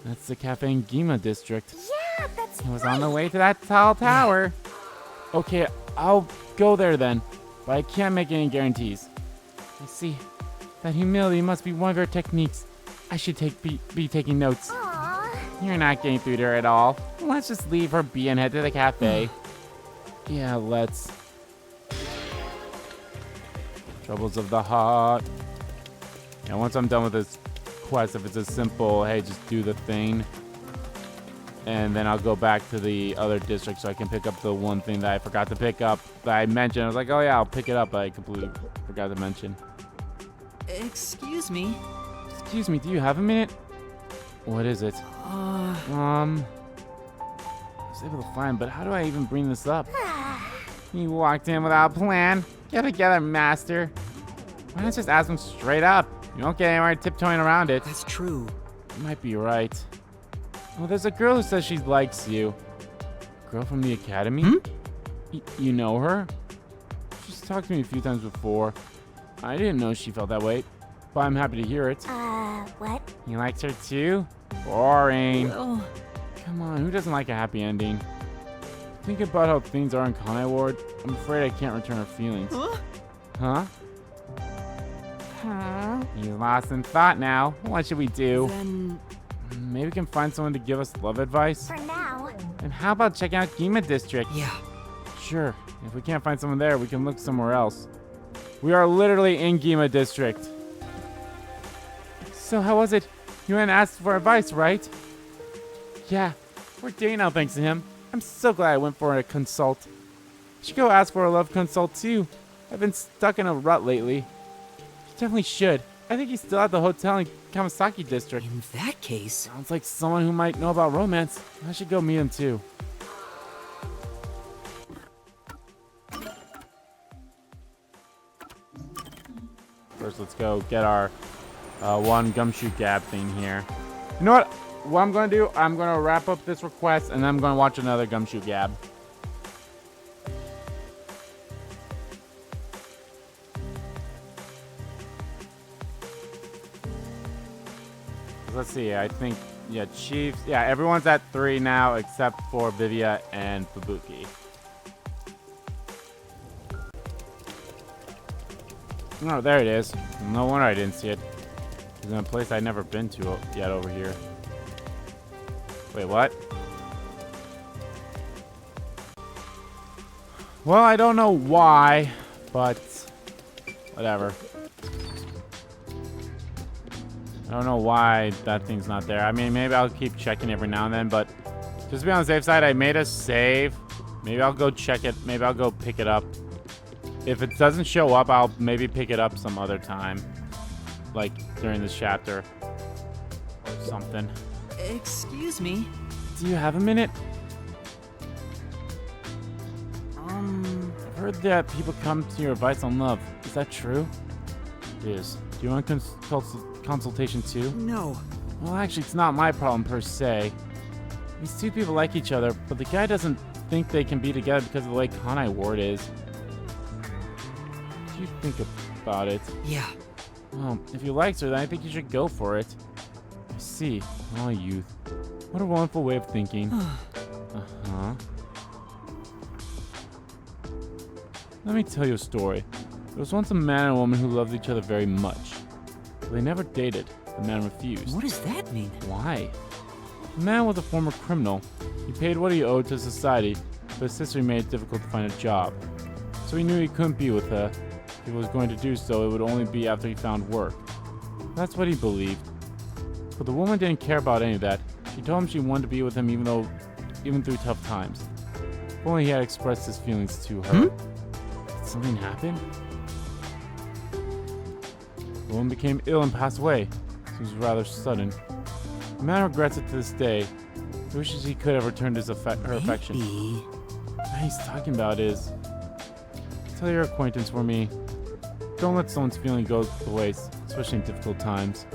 That's the cafe in Yuma district. Yeah, that's He was on the way to that tall tower. Okay, I'll go there then. But I can't make any guarantees. I see. That humility must be one of her techniques. I should be taking notes. Aww. You're not getting through to her at all. Let's just leave her be and head to the cafe. Yeah, let's. Troubles of the heart. Yeah, once I'm done with this quest, if it's a simple, hey, just do the thing. And then I'll go back to the other district so I can pick up the one thing that I forgot to pick up that I mentioned. I was like, oh yeah, I'll pick it up, but I completely forgot to mention. Excuse me. Excuse me, do you have a minute? What is it? I was able to find, but how do I even bring this up? You walked in without a plan. Get together, master. Why not just ask him straight up? You don't get anywhere tiptoeing around it. That's true. You might be right. Well, there's a girl who says she likes you. Girl from the academy? You know her? She's talked to me a few times before. I didn't know she felt that way, but I'm happy to hear it. What? He likes her too? Boring. Well, Come on, who doesn't like a happy ending? Think about how things are in Kanai Ward. I'm afraid I can't return her feelings. Huh? He's lost in thought now. What should we do? then Maybe we can find someone to give us love advice? For now. And how about checking out Yuma District? yeah. Sure. If we can't find someone there, we can look somewhere else. We are literally in Yuma District. So how was it? You went and asked for advice, right? Yeah. We're dating now thanks to him. I'm so glad I went for a consult. You should go ask for a love consult too. I've been stuck in a rut lately. You definitely should. I think he's still at the hotel in Kamasaki district. In that case, Sounds like someone who might know about romance. I should go meet him too. First, let's go get our one gumshoe gab thing here. You know what? What I'm going to do, I'm going to wrap up this request, and then I'm going to watch another gumshoe gab. Let's see. I think, yeah, Chiefs. Yeah, everyone's at 3 now except for Vivia and Fubuki. Oh, there it is. No wonder I didn't see it. It's in a place I've never been to yet over here. Wait, what? Well, I don't know why, but whatever. I don't know why that thing's not there. I mean, maybe I'll keep checking every now and then, but just to be on the safe side, I made a save. Maybe I'll go check it. Maybe I'll go pick it up. If it doesn't show up, I'll maybe pick it up some other time. Like during this chapter or something. Excuse me. Do you have a minute? I've heard that people come to your advice on love. Is that true? It is. Do you want consultation too? No. Well, actually, it's not my problem per se. These two people like each other, but the guy doesn't think they can be together because of the way Kanai Ward is. What do you think about it? Yeah. Well, if you likes her, then I think you should go for it. I see. Oh, youth. What a wonderful way of thinking. Uh-huh. Let me tell you a story. There was once a man and a woman who loved each other very much. But they never dated. The man refused. What does that mean? Why? The man was a former criminal. He paid what he owed to society, but his history made it difficult to find a job. So he knew he couldn't be with her. If he was going to do so, it would only be after he found work. That's what he believed. But the woman didn't care about any of that. She told him she wanted to be with him even through tough times. If only he had expressed his feelings to her. Did something happen? The woman became ill and passed away. It was rather sudden. The man regrets it to this day. He wishes he could have returned her affection. What he's talking about is... Tell your acquaintance for me. Don't let someone's feeling go to waste, especially in difficult times.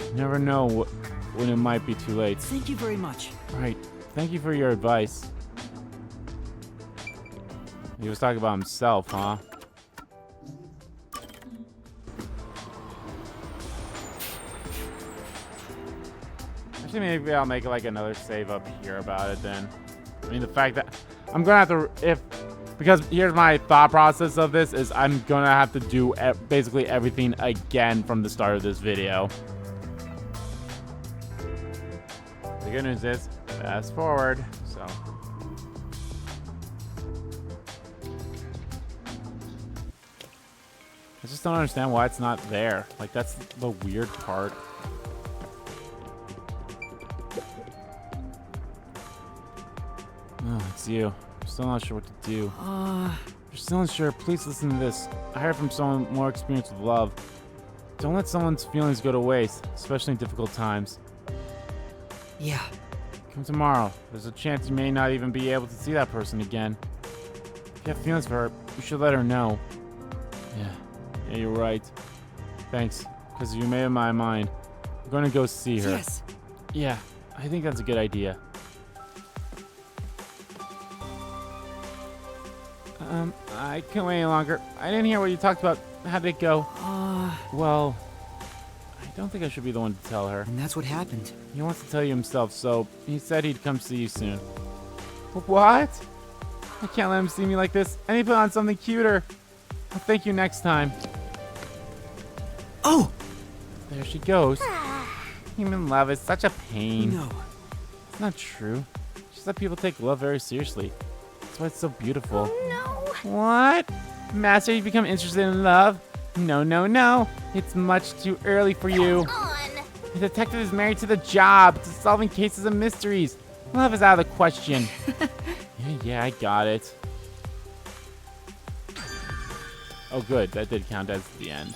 You never know when it might be too late. Thank you very much. Right. Thank you for your advice. He was talking about himself, huh? Actually, maybe I'll make like another save up here about it then. I mean, the fact that I'm gonna have to, because here's my thought process of this is I'm gonna have to do basically everything again from the start of this video. The good news is, fast forward, so. I just don't understand why it's not there. Like, that's the weird part. Oh, it's you. I'm still not sure what to do. You're still unsure. Please listen to this. I heard from someone more experienced with love. Don't let someone's feelings go to waste, especially in difficult times. Yeah. Come tomorrow. There's a chance you may not even be able to see that person again. If you have feelings for her, you should let her know. Yeah, you're right. Thanks, because you made up my mind. I'm going to go see her. Yes. Yeah, I think that's a good idea. I can't wait any longer. I didn't hear what you talked about. How did it go? Well, I don't think I should be the one to tell her. And that's what happened. He wants to tell you himself, so he said he'd come see you soon. What? I can't let him see me like this. I need to put on something cuter. I'll thank you next time. Oh! There she goes. Human love is such a pain. No. It's not true. Just that people take love very seriously. That's why it's so beautiful. Oh, no. What? Master, you've become interested in love? No, no, no. It's much too early for you. Come on. The detective is married to the job, to solving cases and mysteries. Love is out of the question. Yeah, I got it. Oh, good. That did count as the end.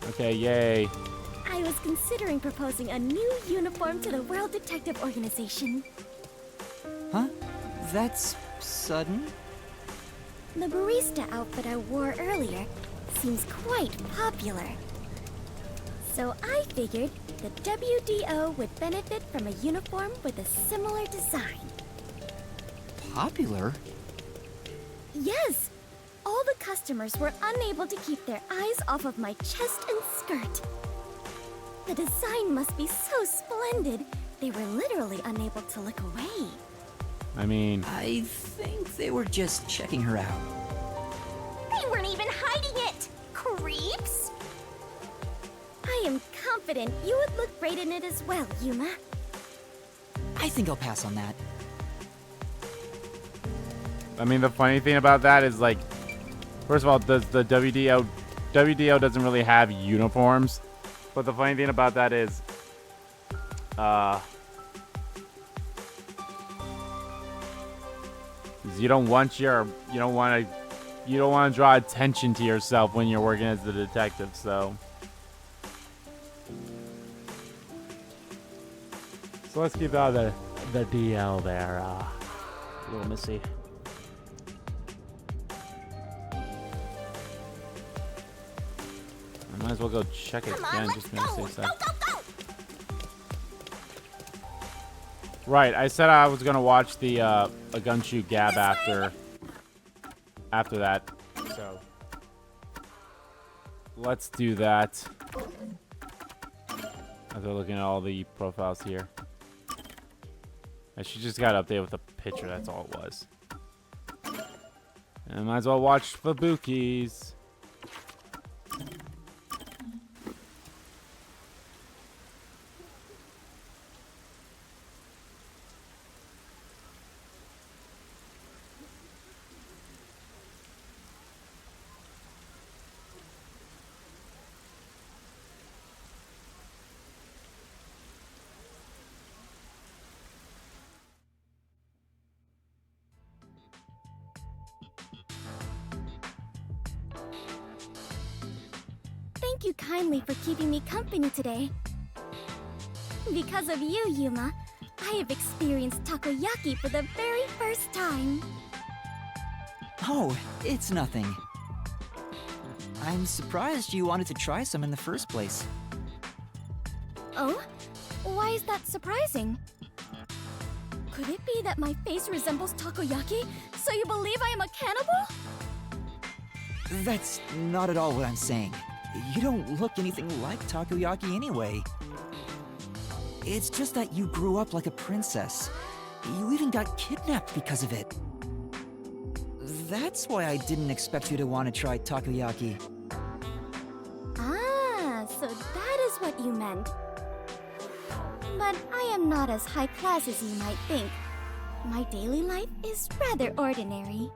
Okay, yay. I was considering proposing a new uniform to the World Detective Organization. Huh? That's sudden? The barista outfit I wore earlier seems quite popular. So I figured the WDO would benefit from a uniform with a similar design. Popular? Yes! All the customers were unable to keep their eyes off of my chest and skirt. The design must be so splendid. They were literally unable to look away. I mean... I think they were just checking her out. They weren't even hiding it! Creeps! I am confident you would look great in it as well, Yuma. I think I'll pass on that. I mean, the funny thing about that is, like, first of all, the WDO doesn't really have uniforms. But the funny thing about that is, you don't want to draw attention to yourself when you're working as the detective, so. So let's keep out the DL there, little Missy. I might as well go check it again, just to be on the safe side. Right, I said I was gonna watch the a gun shoot Gab after that, so let's do that. After looking at all the profiles here, she just got updated with a picture. That's all it was. And might as well watch the Bookies. Thank you kindly for keeping me company today. Because of you, Yuma, I have experienced takoyaki for the very first time. Oh, it's nothing. I'm surprised you wanted to try some in the first place. Oh? Why is that surprising? Could it be that my face resembles takoyaki, so you believe I am a cannibal? That's not at all what I'm saying. You don't look anything like takoyaki anyway. It's just that you grew up like a princess. You even got kidnapped because of it. That's why I didn't expect you to want to try takoyaki. Ah, so that is what you meant. But I am not as high class as you might think. My daily life is rather ordinary.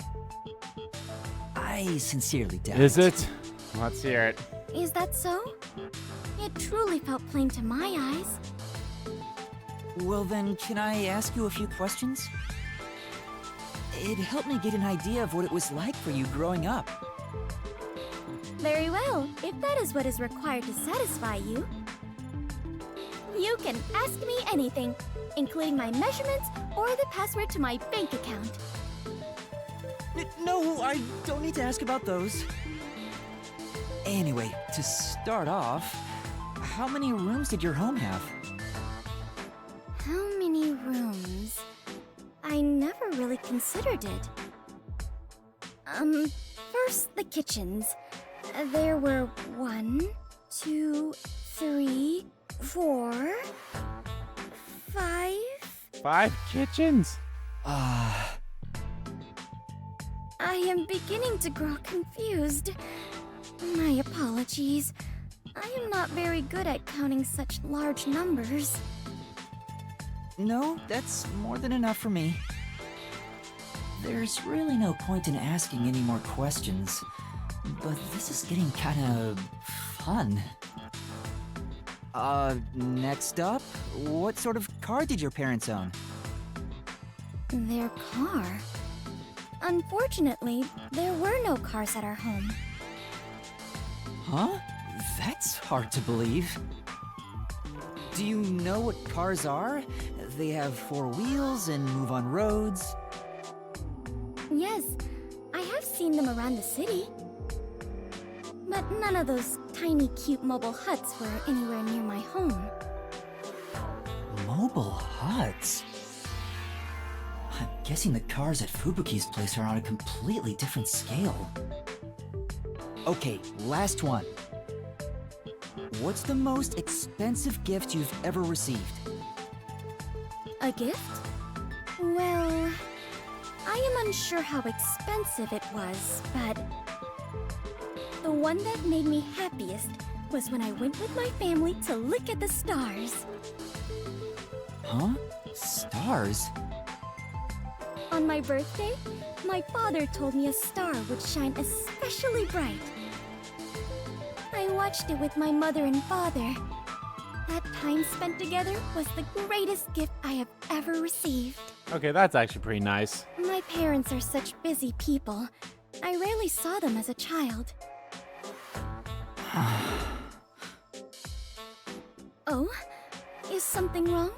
I sincerely doubt it. Is it? Let's hear it. Is that so? It truly felt plain to my eyes. Well then, can I ask you a few questions? It helped me get an idea of what it was like for you growing up. Very well, if that is what is required to satisfy you. You can ask me anything, including my measurements or the password to my bank account. No, I don't need to ask about those. Anyway, to start off, how many rooms did your home have? How many rooms? I never really considered it. First the kitchens. There were 1, 2, 3, 4, 5. 5 kitchens? I am beginning to grow confused. My apologies. I am not very good at counting such large numbers. No, that's more than enough for me. There's really no point in asking any more questions, but this is getting kinda fun. Next up, what sort of car did your parents own? Their car? Unfortunately, there were no cars at our home. Huh? That's hard to believe. Do you know what cars are? They have 4 wheels and move on roads. Yes, I have seen them around the city. But none of those tiny, cute mobile huts were anywhere near my home. Mobile huts? I'm guessing the cars at Fubuki's place are on a completely different scale. Okay, last one. What's the most expensive gift you've ever received? A gift? Well, I am unsure how expensive it was, but the one that made me happiest was when I went with my family to look at the stars. Huh? Stars? On my birthday, my father told me a star would shine especially bright. I watched it with my mother and father. That time spent together was the greatest gift I have ever received. Okay, that's actually pretty nice. My parents are such busy people. I rarely saw them as a child. Oh? Is something wrong?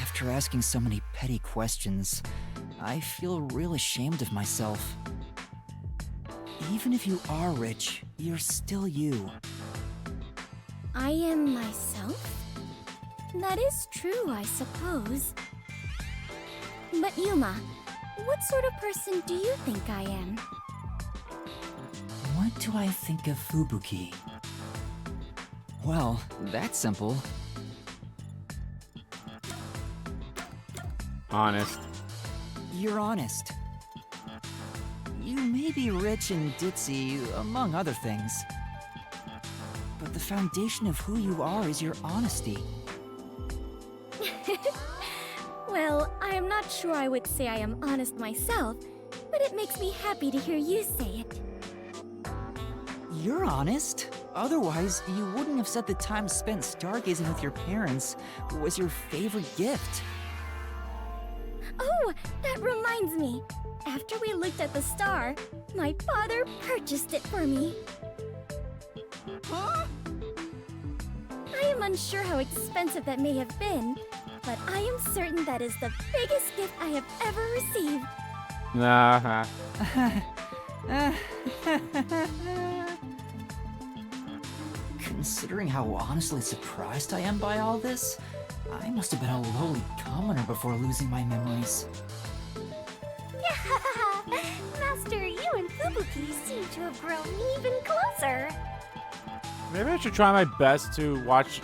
After asking so many petty questions, I feel real ashamed of myself. Even if you are rich, you're still you. I am myself? That is true, I suppose. But Yuma, what sort of person do you think I am? What do I think of Fubuki? Well, that's simple. Honest. You're honest. You may be rich and ditzy, among other things. But the foundation of who you are is your honesty. Well, I am not sure I would say I am honest myself, but it makes me happy to hear you say it. You're honest. Otherwise, you wouldn't have said the time spent stargazing with your parents was your favorite gift. Oh, that reminds me. After we looked at the star, my father purchased it for me. Huh? I am unsure how expensive that may have been, but I am certain that is the biggest gift I have ever received. Nah. Considering how honestly surprised I am by all this, I must have been a lowly commoner before losing my memories. Master, you and Fubuki seem to have grown even closer. Maybe I should try my best to watch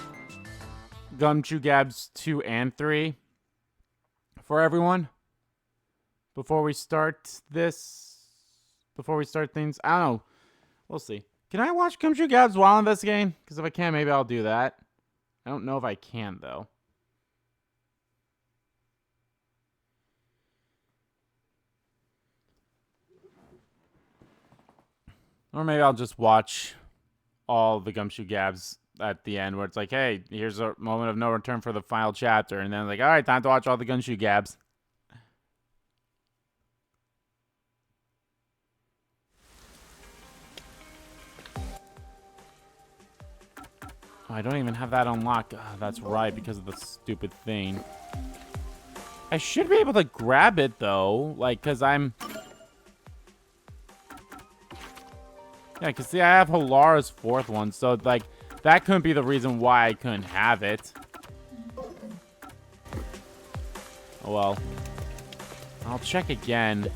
Gumshoe Gabs 2 and 3 for everyone before we start this. Before we start things. I don't know. We'll see. Can I watch Gumshoe Gabs while investigating? Because if I can, maybe I'll do that. I don't know if I can, though. Or maybe I'll just watch all the Gumshoe Gabs at the end where it's like, hey, here's a moment of no return for the final chapter. And then like, all right, time to watch all the Gumshoe Gabs. Oh, I don't even have that unlocked. Oh, that's right, because of the stupid thing. I should be able to grab it, though. Like, because I'm... Yeah, because see, I have Halara's fourth one, so, like, that couldn't be the reason why I couldn't have it. Oh, well. I'll check again.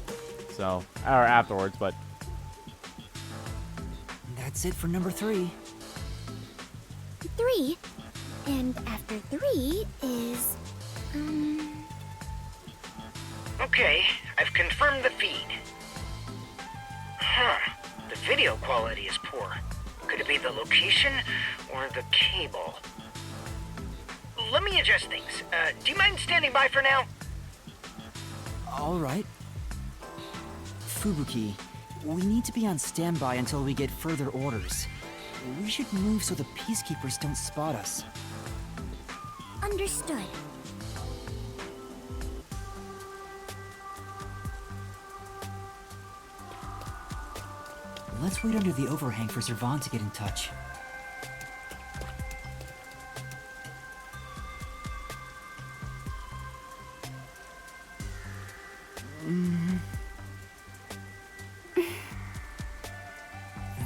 So, or afterwards, but... That's it for number 3. 3? And after 3 is... Okay, I've confirmed the feed. Huh. The video quality is poor. Could it be the location or the cable? Let me adjust things. Do you mind standing by for now? All right. Fubuki, we need to be on standby until we get further orders. We should move so the peacekeepers don't spot us. Understood. Let's wait under the overhang for Servan to get in touch.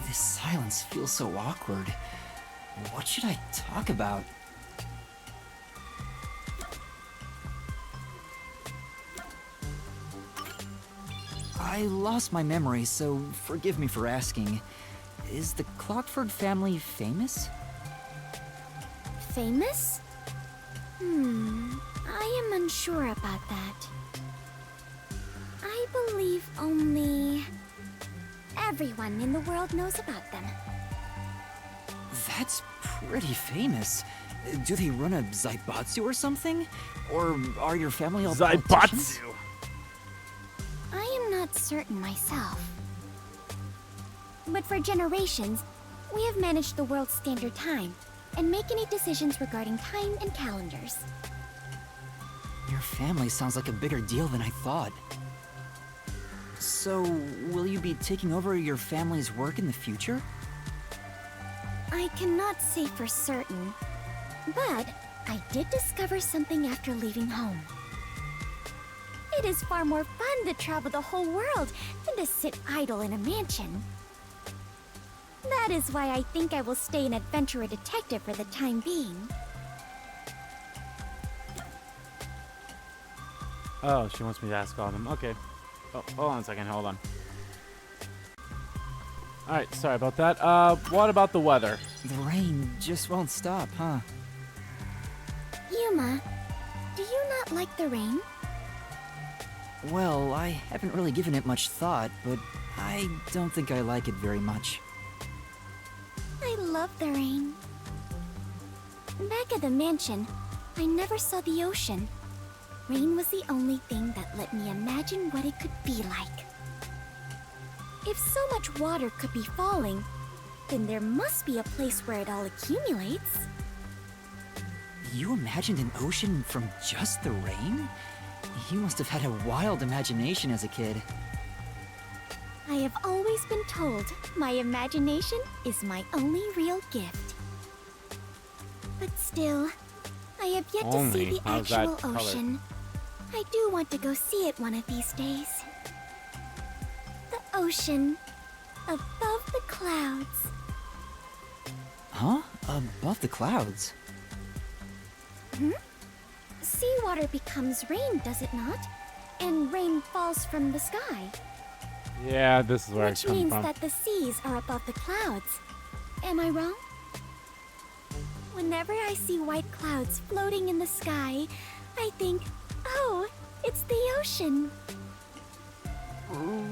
This silence feels so awkward. What should I talk about? I lost my memory, so forgive me for asking. Is the Clockford family famous? Famous? I am unsure about that. I believe only everyone in the world knows about them. That's pretty famous. Do they run a Zaibatsu or something? Or are your family all politicians? Zaibatsu. I am not certain myself. But for generations, we have managed the world's standard time and make any decisions regarding time and calendars. Your family sounds like a bigger deal than I thought. So, will you be taking over your family's work in the future? I cannot say for certain, but I did discover something after leaving home. It is far more fun to travel the whole world than to sit idle in a mansion. That is why I think I will stay an adventurer detective for the time being. Oh, she wants me to ask all of them. Okay. Oh, hold on a second. Hold on. Alright, sorry about that. What about the weather? The rain just won't stop, huh? Yuma, do you not like the rain? Well, I haven't really given it much thought, but I don't think I like it very much. I love the rain. Back at the mansion, I never saw the ocean. Rain was the only thing that let me imagine what it could be like. If so much water could be falling, then there must be a place where it all accumulates. You imagined an ocean from just the rain? You must have had a wild imagination as a kid. I have always been told my imagination is my only real gift. But still, I have yet to see the How's that actual colored? ocean. I do want to go see it one of these days. The ocean, above the clouds. Huh? Above the clouds? Seawater becomes rain, does it not? And rain falls from the sky. Yeah, this is where Which it's coming means from. that the seas are above the clouds. Am I wrong? Whenever I see white clouds floating in the sky, I think, oh, it's the ocean.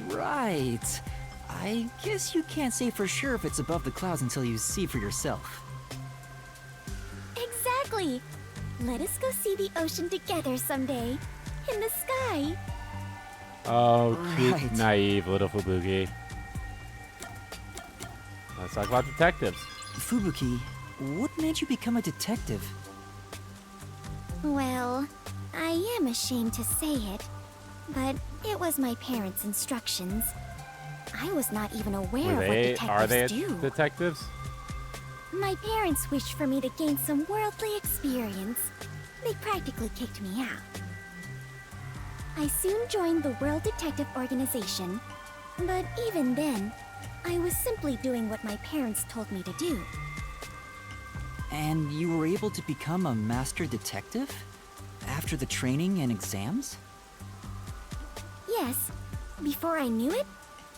Right. I guess you can't say for sure if it's above the clouds until you see for yourself. Exactly. Let us go see the ocean together someday. In the sky. Oh, cute, Right. naive little Fubuki. Let's talk about detectives. Fubuki, what made you become a detective? Well, I am ashamed to say it, but it was my parents' instructions. I was not even aware of what Are they detectives do. detectives? My parents wished for me to gain some worldly experience. They practically kicked me out. I soon joined the World Detective Organization, but even then, I was simply doing what my parents told me to do. And you were able to become a master detective? After the training and exams? Yes, before I knew it,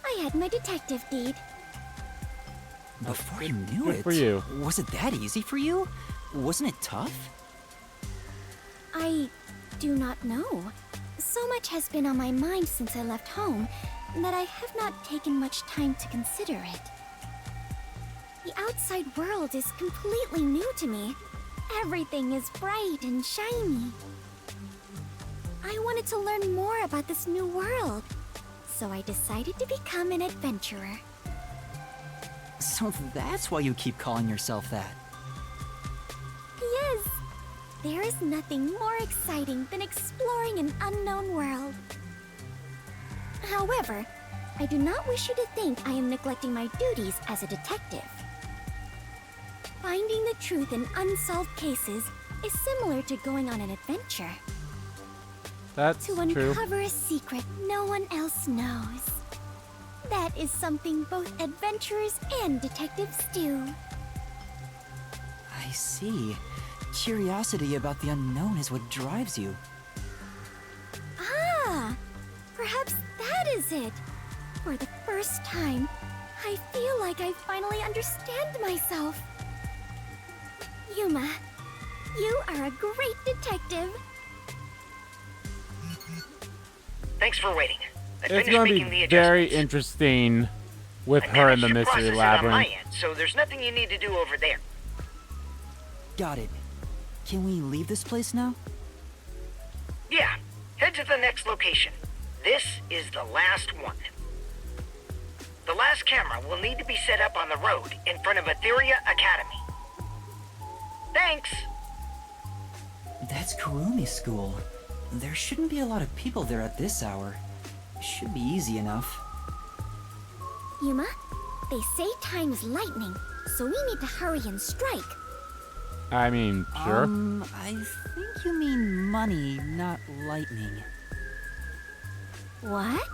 I had my detective deed. Before you knew Good it? for you. Was it that easy for you? Wasn't it tough? I do not know. So much has been on my mind since I left home that I have not taken much time to consider it. The outside world is completely new to me. Everything is bright and shiny. I wanted to learn more about this new world, so I decided to become an adventurer. So that's why you keep calling yourself that. Yes, there is nothing more exciting than exploring an unknown world. However, I do not wish you to think I am neglecting my duties as a detective. Finding the truth in unsolved cases is similar to going on an adventure. That's To true. uncover a secret no one else knows. That is something both adventurers and detectives do. I see. Curiosity about the unknown is what drives you. Ah! Perhaps that is it! For the first time, I feel like I finally understand myself. Yuma, you are a great detective. Thanks for waiting. I It's finished going to making be the very adjustments. interesting with I her in managed the to mystery process it on my labyrinth. end, so there's nothing you need to do over there. Got it. Can we leave this place now? Yeah, head to the next location. This is the last one. The last camera will need to be set up on the road in front of Etheria Academy. Thanks! That's Kurumi School. There shouldn't be a lot of people there at this hour. Should be easy enough. Yuma, they say time is lightning, so we need to hurry and strike. I mean, sure. I think you mean money, not lightning. What?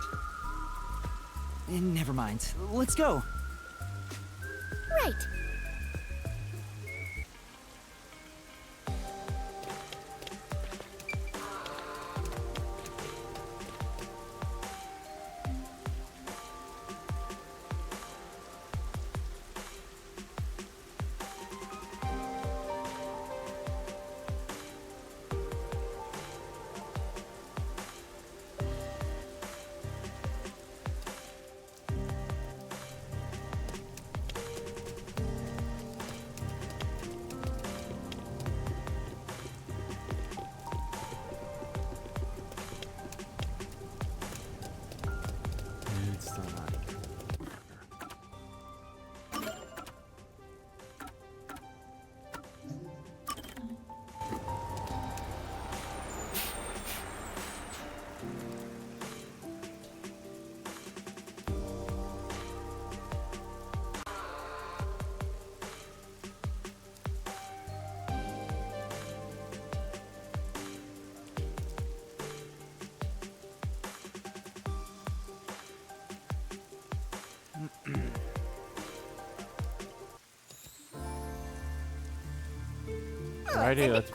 Never mind. Let's go. Right. It's still not. Alrighty, let's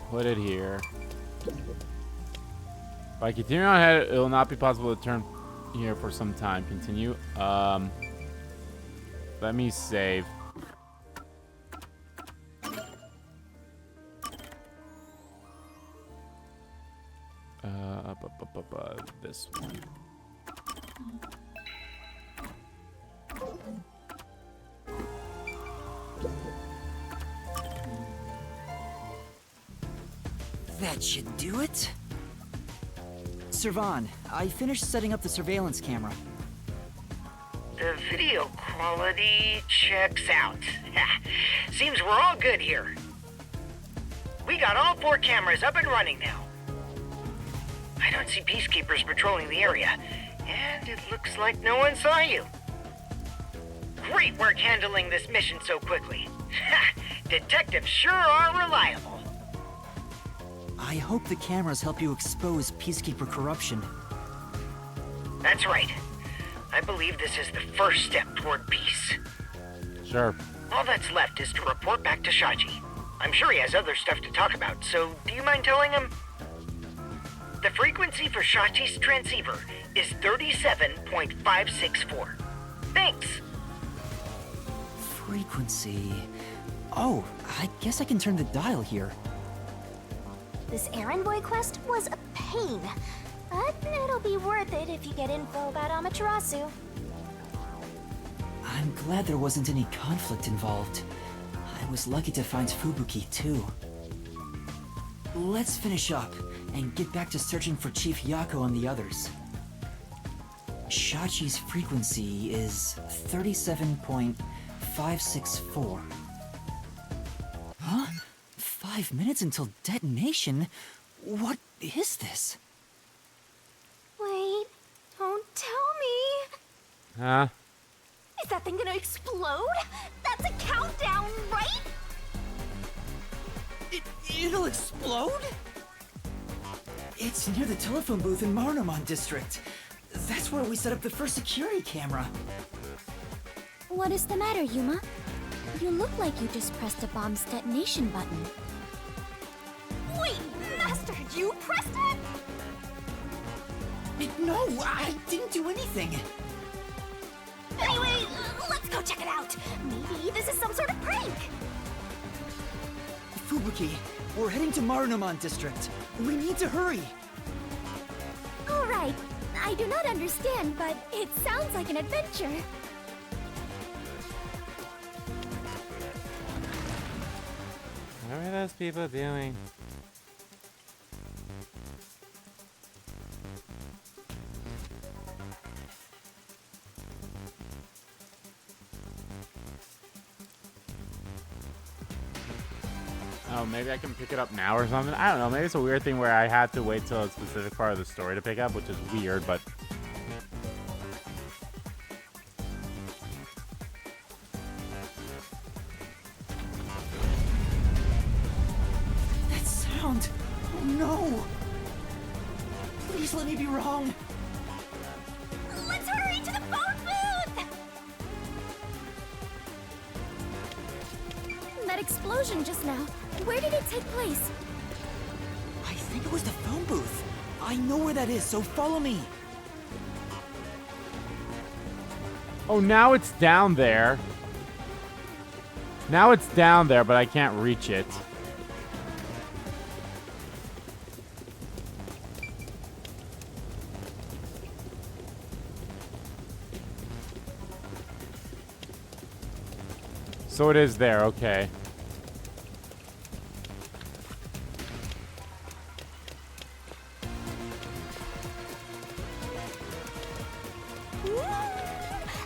put it here. If I continue on ahead, it will not be possible to turn here for some time. Continue. Let me save. This one. That should do it. Servan, I finished setting up the surveillance camera. The video quality checks out. Seems we're all good here. We got all 4 cameras up and running now. I don't see peacekeepers patrolling the area, and it looks like no one saw you. Great work handling this mission so quickly. Detectives sure are reliable. I hope the cameras help you expose Peacekeeper corruption. That's right. I believe this is the first step toward peace. Sure. All that's left is to report back to Shachi. I'm sure he has other stuff to talk about, so do you mind telling him? The frequency for Shachi's transceiver is 37.564. Thanks. Frequency... Oh, I guess I can turn the dial here. This errand boy quest was a pain, but it'll be worth it if you get info about Amaterasu. I'm glad there wasn't any conflict involved. I was lucky to find Fubuki, too. Let's finish up and get back to searching for Chief Yako and the others. Shachi's frequency is 37.564. Huh? 5 minutes until detonation? What is this? Wait, don't tell me. Huh? Is that thing gonna explode? That's a countdown, right? It'll explode? It's near the telephone booth in Marunamon District. That's where we set up the first security camera. What is the matter, Yuma? You look like you just pressed a bomb's detonation button. Wait, Master, you pressed it? No, I didn't do anything. Anyway, check it out. Maybe this is some sort of prank. Fubuki, we're heading to Marunaman District. We need to hurry. All right. I do not understand, but it sounds like an adventure. What are those people doing? Oh, maybe I can pick it up now or something. I don't know. Maybe it's a weird thing where I had to wait till a specific part of the story to pick up, which is weird, but... That sound! Oh no! Please let me be wrong. Let's hurry to the phone booth! That explosion just now, where did it take place? I think it was the phone booth. I know where that is, so follow me. Oh, now it's down there. Now it's down there, but I can't reach it. So it is there, okay.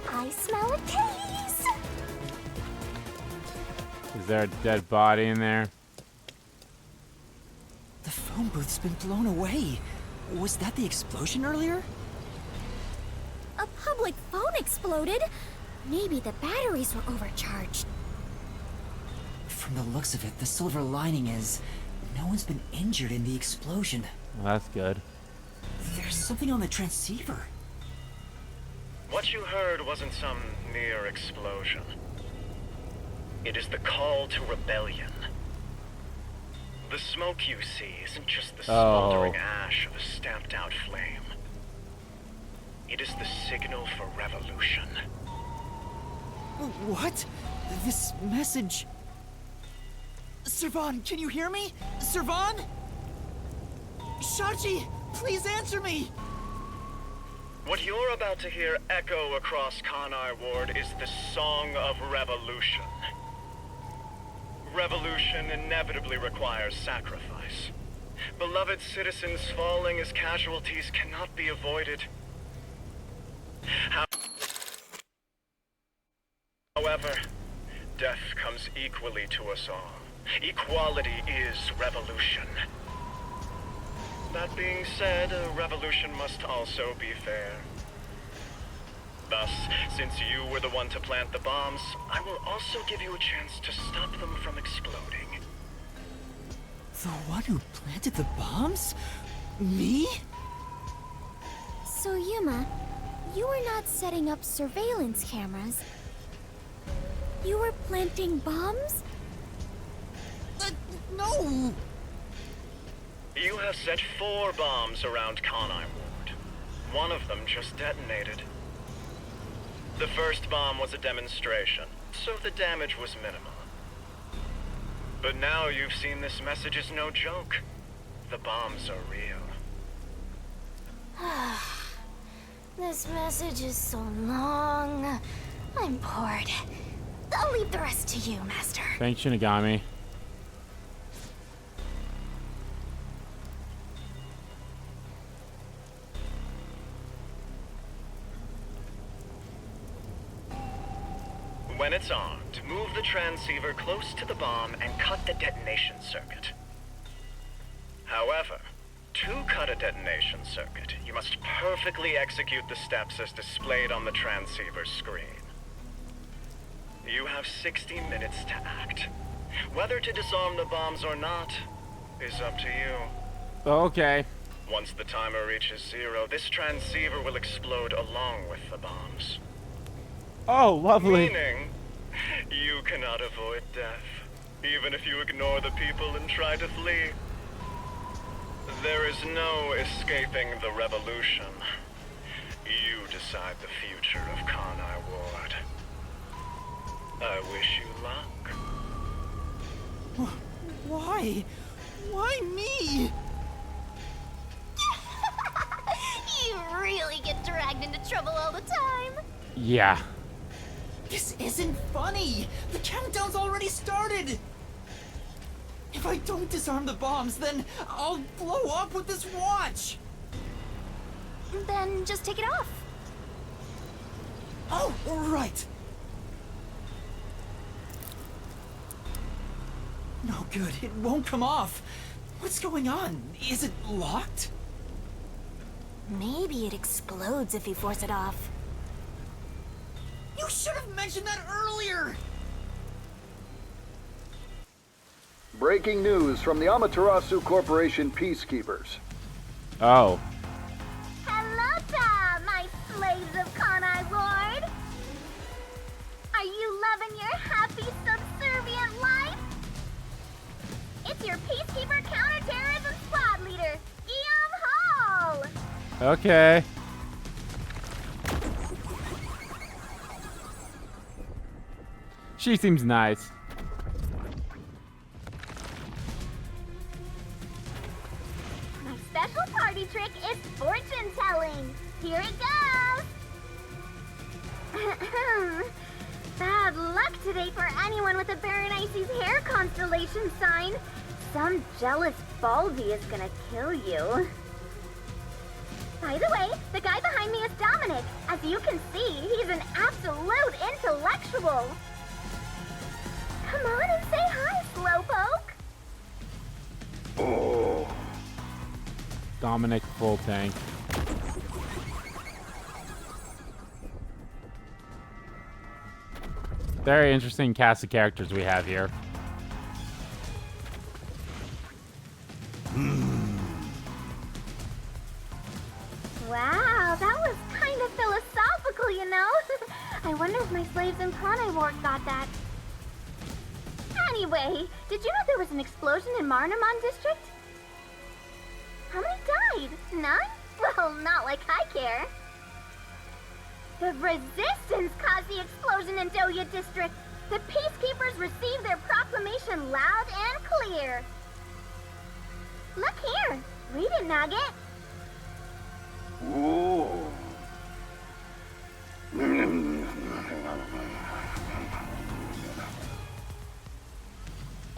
I smell a case. Is there a dead body in there? The phone booth's been blown away. Was that the explosion earlier? A public phone exploded? Maybe the batteries were overcharged. From the looks of it, the silver lining is no one's been injured in the explosion. Well, that's good. There's something on the transceiver. What you heard wasn't some mere explosion. It is the call to rebellion. The smoke you see isn't just the smoldering ash of a stamped-out flame. It is the signal for revolution. What? This message... Servan, can you hear me? Servan? Shachi, please answer me! What you're about to hear echo across Kanai Ward is the Song of Revolution. Revolution inevitably requires sacrifice. Beloved citizens falling as casualties cannot be avoided. However, death comes equally to us all. Equality is revolution. That being said, a revolution must also be fair. Thus, since you were the one to plant the bombs, I will also give you a chance to stop them from exploding. The one who planted the bombs? Me? So Yuma, you were not setting up surveillance cameras. You were planting bombs? No! You have set 4 bombs around Kanai Ward. One of them just detonated. The first bomb was a demonstration, so the damage was minimal. But now you've seen this message is no joke. The bombs are real. This message is so long. I'm bored. I'll leave the rest to you, Master. Thanks, Shinigami. When it's armed, move the transceiver close to the bomb and cut the detonation circuit. However, to cut a detonation circuit, you must perfectly execute the steps as displayed on the transceiver screen. You have 60 minutes to act. Whether to disarm the bombs or not is up to you. Okay. Once the timer reaches 0, this transceiver will explode along with the bombs. Oh, lovely. Meaning, you cannot avoid death, even if you ignore the people and try to flee. There is no escaping the revolution. You decide the future of Kanai Ward. I wish you luck. Why? Why me? You really get dragged into trouble all the time. Yeah. This isn't funny! The countdown's already started! If I don't disarm the bombs, then I'll blow up with this watch! Then just take it off. Oh, right! No good, it won't come off. What's going on? Is it locked? Maybe it explodes if you force it off. You should have mentioned that earlier! Breaking news from the Amaterasu Corporation Peacekeepers. Oh. Hello, my slaves of Kanai Ward. Are you loving your happy, subservient life? It's your Peacekeeper Counterterrorism Squad Leader, Guillaume Hall. Okay. She seems nice. My special party trick is fortune telling. Here it goes. Bad luck today for anyone with a Berenice's hair constellation sign. Some jealous Baldy is gonna kill you. By the way, the guy behind me is Dominic. As you can see, he's an absolute intellectual. Come on and say hi, Slowpoke. Oh. Dominic full tank. Very interesting cast of characters we have here. Wow, that was kind of philosophical, you know? I wonder if my slaves in Kanai Ward got that. Anyway, did you know there was an explosion in Marnamon District? How many died? None? Well, not like I care. The Resistance caused the explosion in Doya District. The Peacekeepers received their proclamation loud and clear. Look here. Read it, Nugget. Ooh.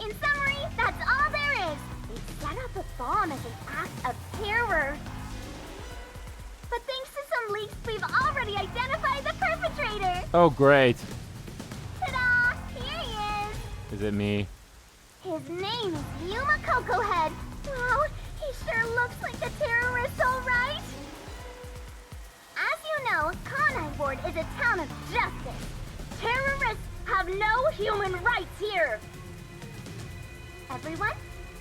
In summary, that's all there is. They set up a bomb as an act of terror. But thanks to some leaks, we've already identified the perpetrator. Oh, great. Ta-da! Here he Is it me? is. His name is Yuma Cocohead. Wow, he sure looks like a terrorist, all right. As you know, Kanai Ward is a town of justice. Terrorists have no human rights here. Everyone,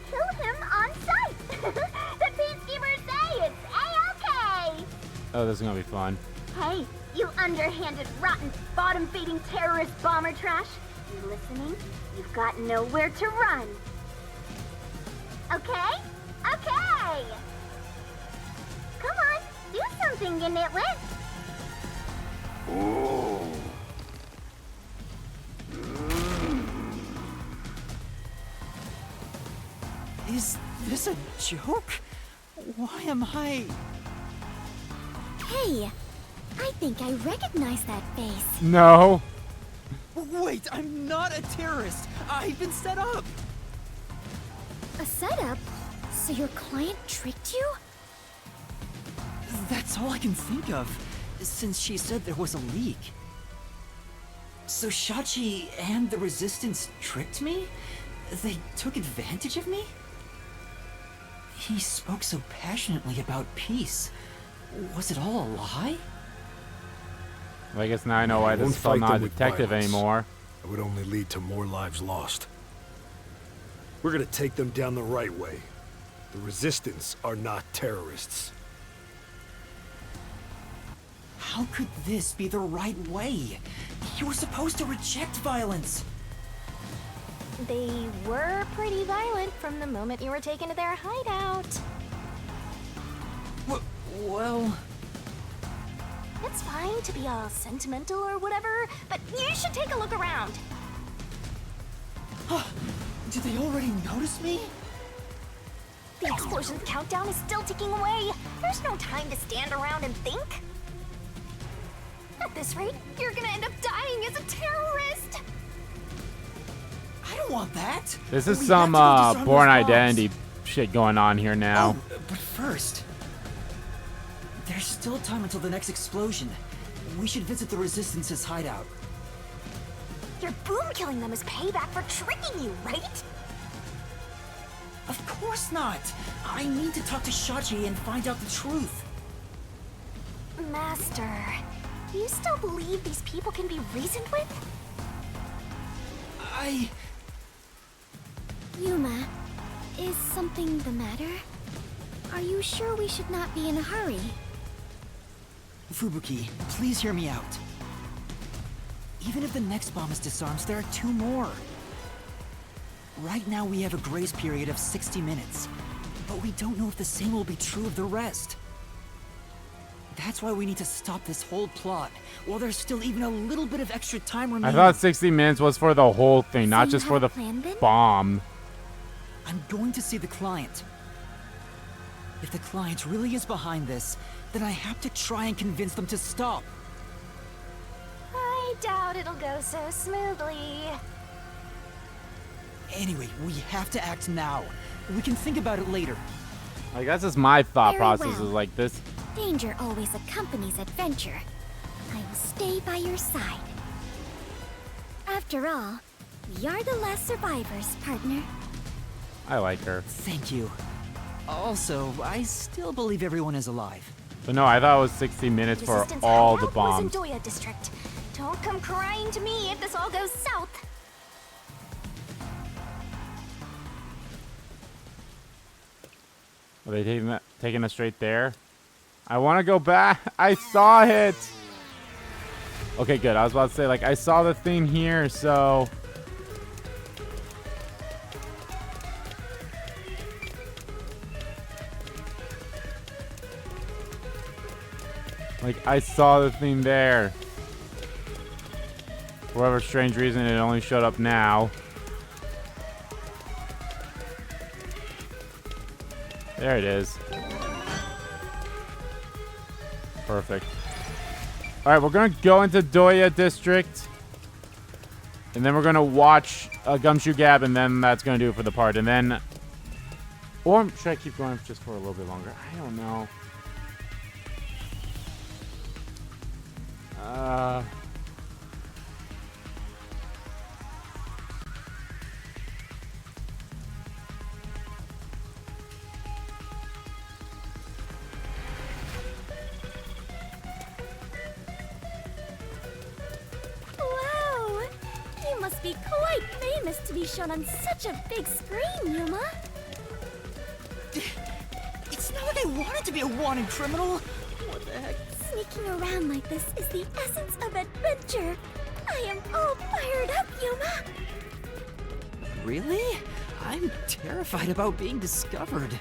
kill him on sight. The Peacekeepers say it's A-okay. Oh, this is gonna be fun. Hey, you underhanded, rotten, bottom-feeding terrorist bomber trash. You listening? You've got nowhere to run. Okay? Okay! Come on, do something, you nitwit. Ooh. Is this a joke? Why am I... Hey, I think I recognize that face. No. Wait, I'm not a terrorist. I've been set up. A setup? So your client tricked you? That's all I can think of, since she said there was a leak. So Shachi and the Resistance tricked me? They took advantage of me? He spoke so passionately about peace. Was it all a lie? Well, I guess now I know why this is still not a detective anymore. It would only lead to more lives lost. We're gonna take them down the right way. The Resistance are not terrorists. How could this be the right way? You were supposed to reject violence. They were pretty violent from the moment you were taken to their hideout. Well... It's It's fine to be all sentimental or whatever, but you should take a look around. Did they already notice me? The explosion countdown is still ticking away. There's no time to stand around and think. At this rate, you're gonna end up dying as a terrorist. I don't want that. This is We some have to go disarm Born those bombs. Identity shit going on here now. Oh, but first, there's still time until the next explosion. We should visit the Resistance's hideout. Your boom killing them is payback for tricking you, right? Of course not. I need to talk to Shachi and find out the truth. Master, do you still believe these people can be reasoned with? Yuma, is something the matter? Are you sure we should not be in a hurry? Fubuki, please hear me out. Even if the next bomb is disarmed, there are 2 more. Right now we have a grace period of 60 minutes, but we don't know if the same will be true of the rest. That's why we need to stop this whole plot, while there's still even a little bit of extra time I remaining. thought 60 minutes was for the whole thing, not just for the bomb. I'm going to see the client. If the client really is behind this, then I have to try and convince them to stop. I doubt it'll go so smoothly. Anyway, we have to act now. We can think about it later. I guess it's my thought Very process well. is like this. Danger always accompanies adventure. I will stay by your side. After all, we are the last survivors, partner. I like her. Thank you. Also, I still believe everyone is alive. But no, I thought it was 60 minutes for Resistance all the hideout was in bombs. Doya District. Don't come crying to me if this all goes south. Are they taking us straight there? I want to go back. I saw it. Okay, good. I was about to say, like, I saw the thing here, so... Like, I saw the thing there. For whatever strange reason, it only showed up now. There it is. Perfect. Alright, we're going to go into Doya District. And then we're going to watch Gumshoe Gap, and then that's going to do it for the part. And then... Or should I keep going just for a little bit longer? I don't know. Wow! You must be quite famous to be shown on such a big screen, Yuma. It's not like I wanted to be a wanted criminal. What the heck? Sneaking around like this is the essence of adventure. I am all fired up, Yuma. Really? I'm terrified about being discovered.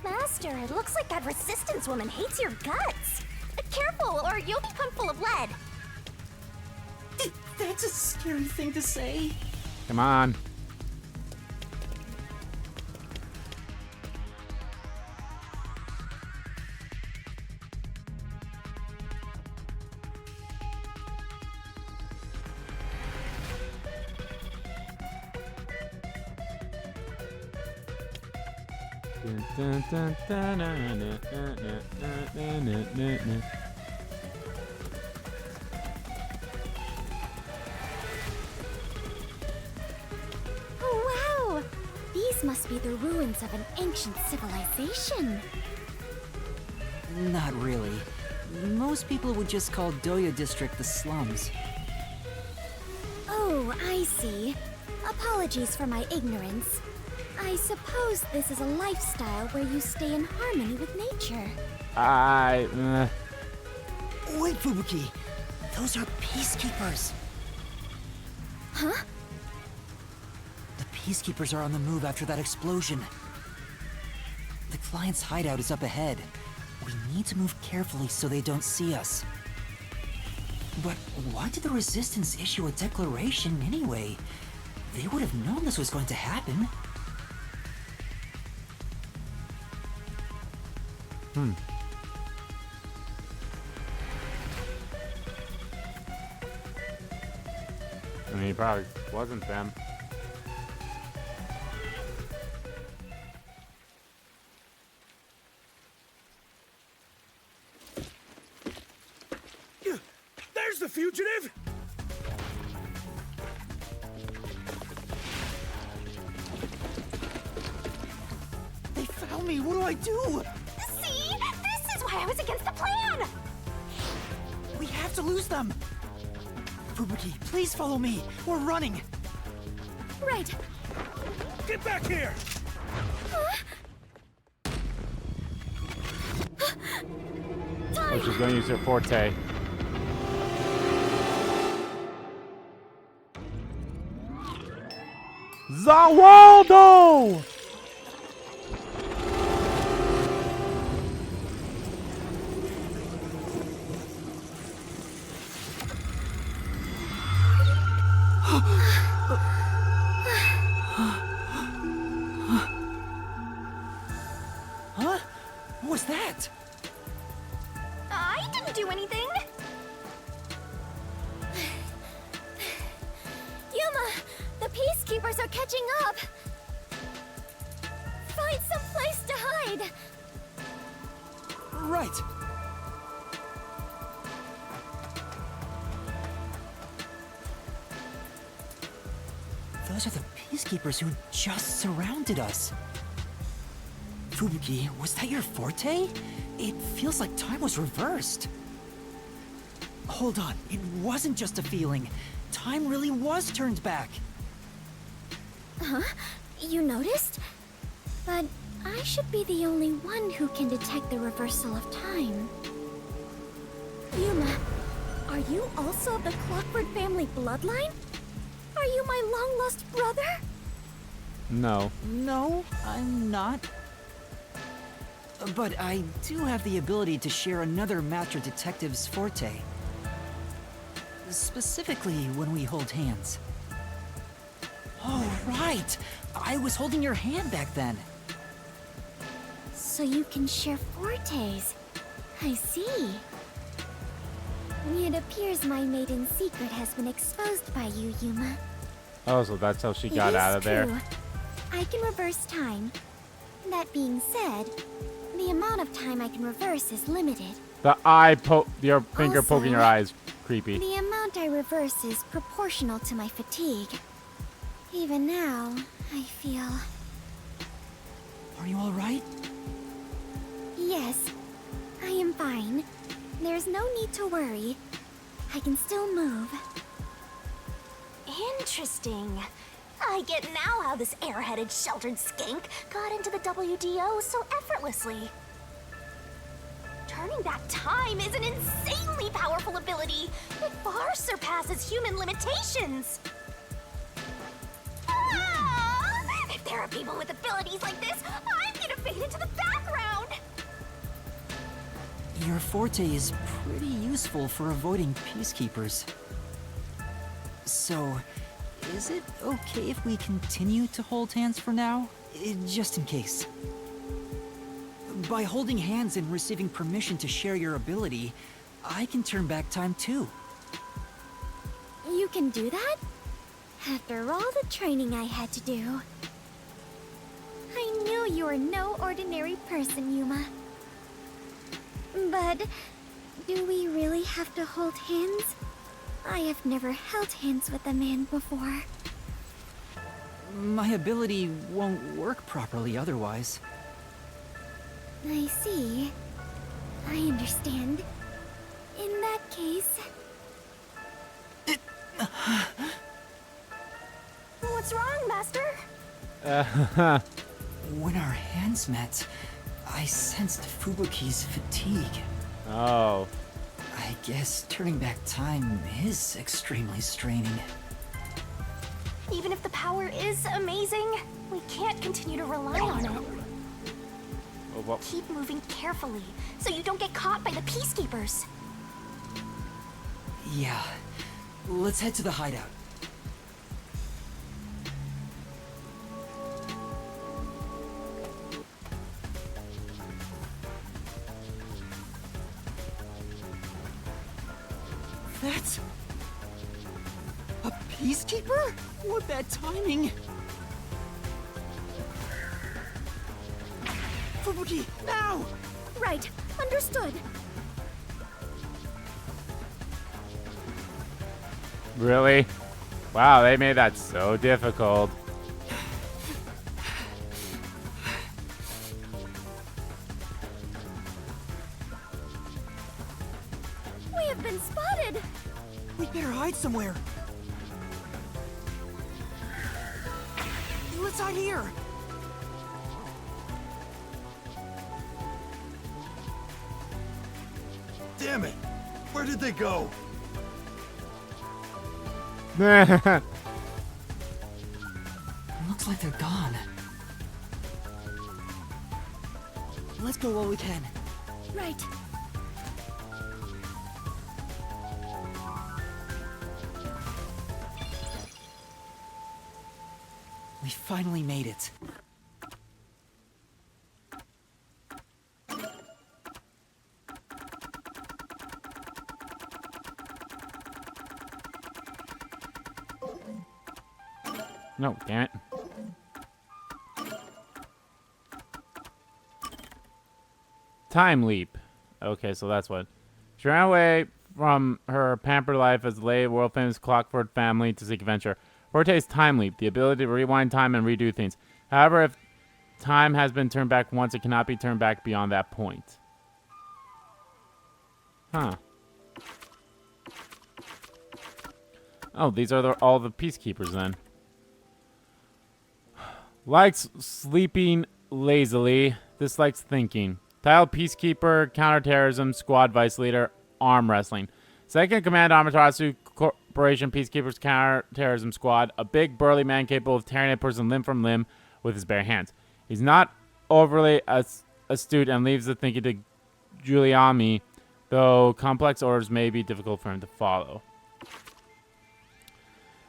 Master, it looks like that resistance woman hates your guts. Careful, or you'll be pumped full of lead. That's a scary thing to say. Come on. Oh, wow! These must be the ruins of an ancient civilization. Not really. Most people would just call Doya District the slums. Oh, I see. Apologies for my ignorance. I suppose this is a lifestyle where you stay in harmony with nature. Wait, Fubuki. Those are peacekeepers. Huh? The peacekeepers are on the move after that explosion. The client's hideout is up ahead. We need to move carefully so they don't see us. But why did the Resistance issue a declaration anyway? They would have known this was going to happen. I mean, he probably wasn't them. There's the fugitive! They found me! What do I do? See? This is why I was against the plan! We have to lose them! Fubuki, please follow me. We're running. Right. Get back here! Oh, she's going to use her forte. Zawaldo! Huh? What was that? I didn't do anything! Yuma, the peacekeepers are catching up. Find some place to hide. Right. Those are the peacekeepers who just surrounded us. Fubuki, was that your forte? It feels like time was reversed. Hold on, it wasn't just a feeling. Time really was turned back. Huh? You noticed? But I should be the only one who can detect the reversal of time. Yuma, are you also of the Clockwork family bloodline? Are you my long-lost brother? No. No, I'm not. But I do have the ability to share another Master Detective's forte. Specifically when we hold hands. Oh, right! I was holding your hand back then. So you can share fortes. I see. It appears my maiden secret has been exposed by you, Yuma. Oh, so that's how she got out of there. True. I can reverse time. That being said, the amount of time I can reverse is limited. The your finger Also, poking your eye is creepy. The amount I reverse is proportional to my fatigue. Even now, I feel... Are you alright? Yes, I am fine. There's no need to worry. I can still move. Interesting. I get now how this airheaded sheltered skank got into the WDO so effortlessly. Turning back time is an insanely powerful ability. It far surpasses human limitations. Ah! If there are people with abilities like this, I'm gonna fade into the background. Your forte is pretty useful for avoiding peacekeepers. So, is it okay if we continue to hold hands for now? Just in case. By holding hands and receiving permission to share your ability, I can turn back time too. You can do that? After all the training I had to do. I knew you were no ordinary person, Yuma. But do we really have to hold hands? I have never held hands with a man before. My ability won't work properly otherwise. I see. I understand. In that case... What's wrong, Master? When our hands met, I sensed Fubuki's fatigue. Oh. I guess turning back time is extremely straining. Even if the power is amazing, we can't continue to rely on it. Oh, well. Keep moving carefully, so you don't get caught by the Peacekeepers. Yeah. Let's head to the hideout. That's... a Peacekeeper? What bad timing! Fubuki, now! Right, understood. Really? Wow, they made that so difficult. We have been spotted! We better hide somewhere. Let's hide here. Damn it! Where did they go? Looks like they're gone. Let's go while we can. Right. We finally made it. No, damn it. Time leap. Okay, so that's what. She ran away from her pampered life as the late world-famous Clockford family to seek adventure. Forte's time leap, the ability to rewind time and redo things. However, if time has been turned back once, it cannot be turned back beyond that point. Huh. Oh, these are all the Peacekeepers then. Likes sleeping lazily, dislikes thinking. Title Peacekeeper, Counterterrorism, Squad Vice Leader, Arm Wrestling. Second Command Amaterasu Corporation Peacekeepers Counterterrorism Squad. A big burly man capable of tearing a person limb from limb with his bare hands. He's not overly astute and leaves the thinking to Giuliani, though complex orders may be difficult for him to follow.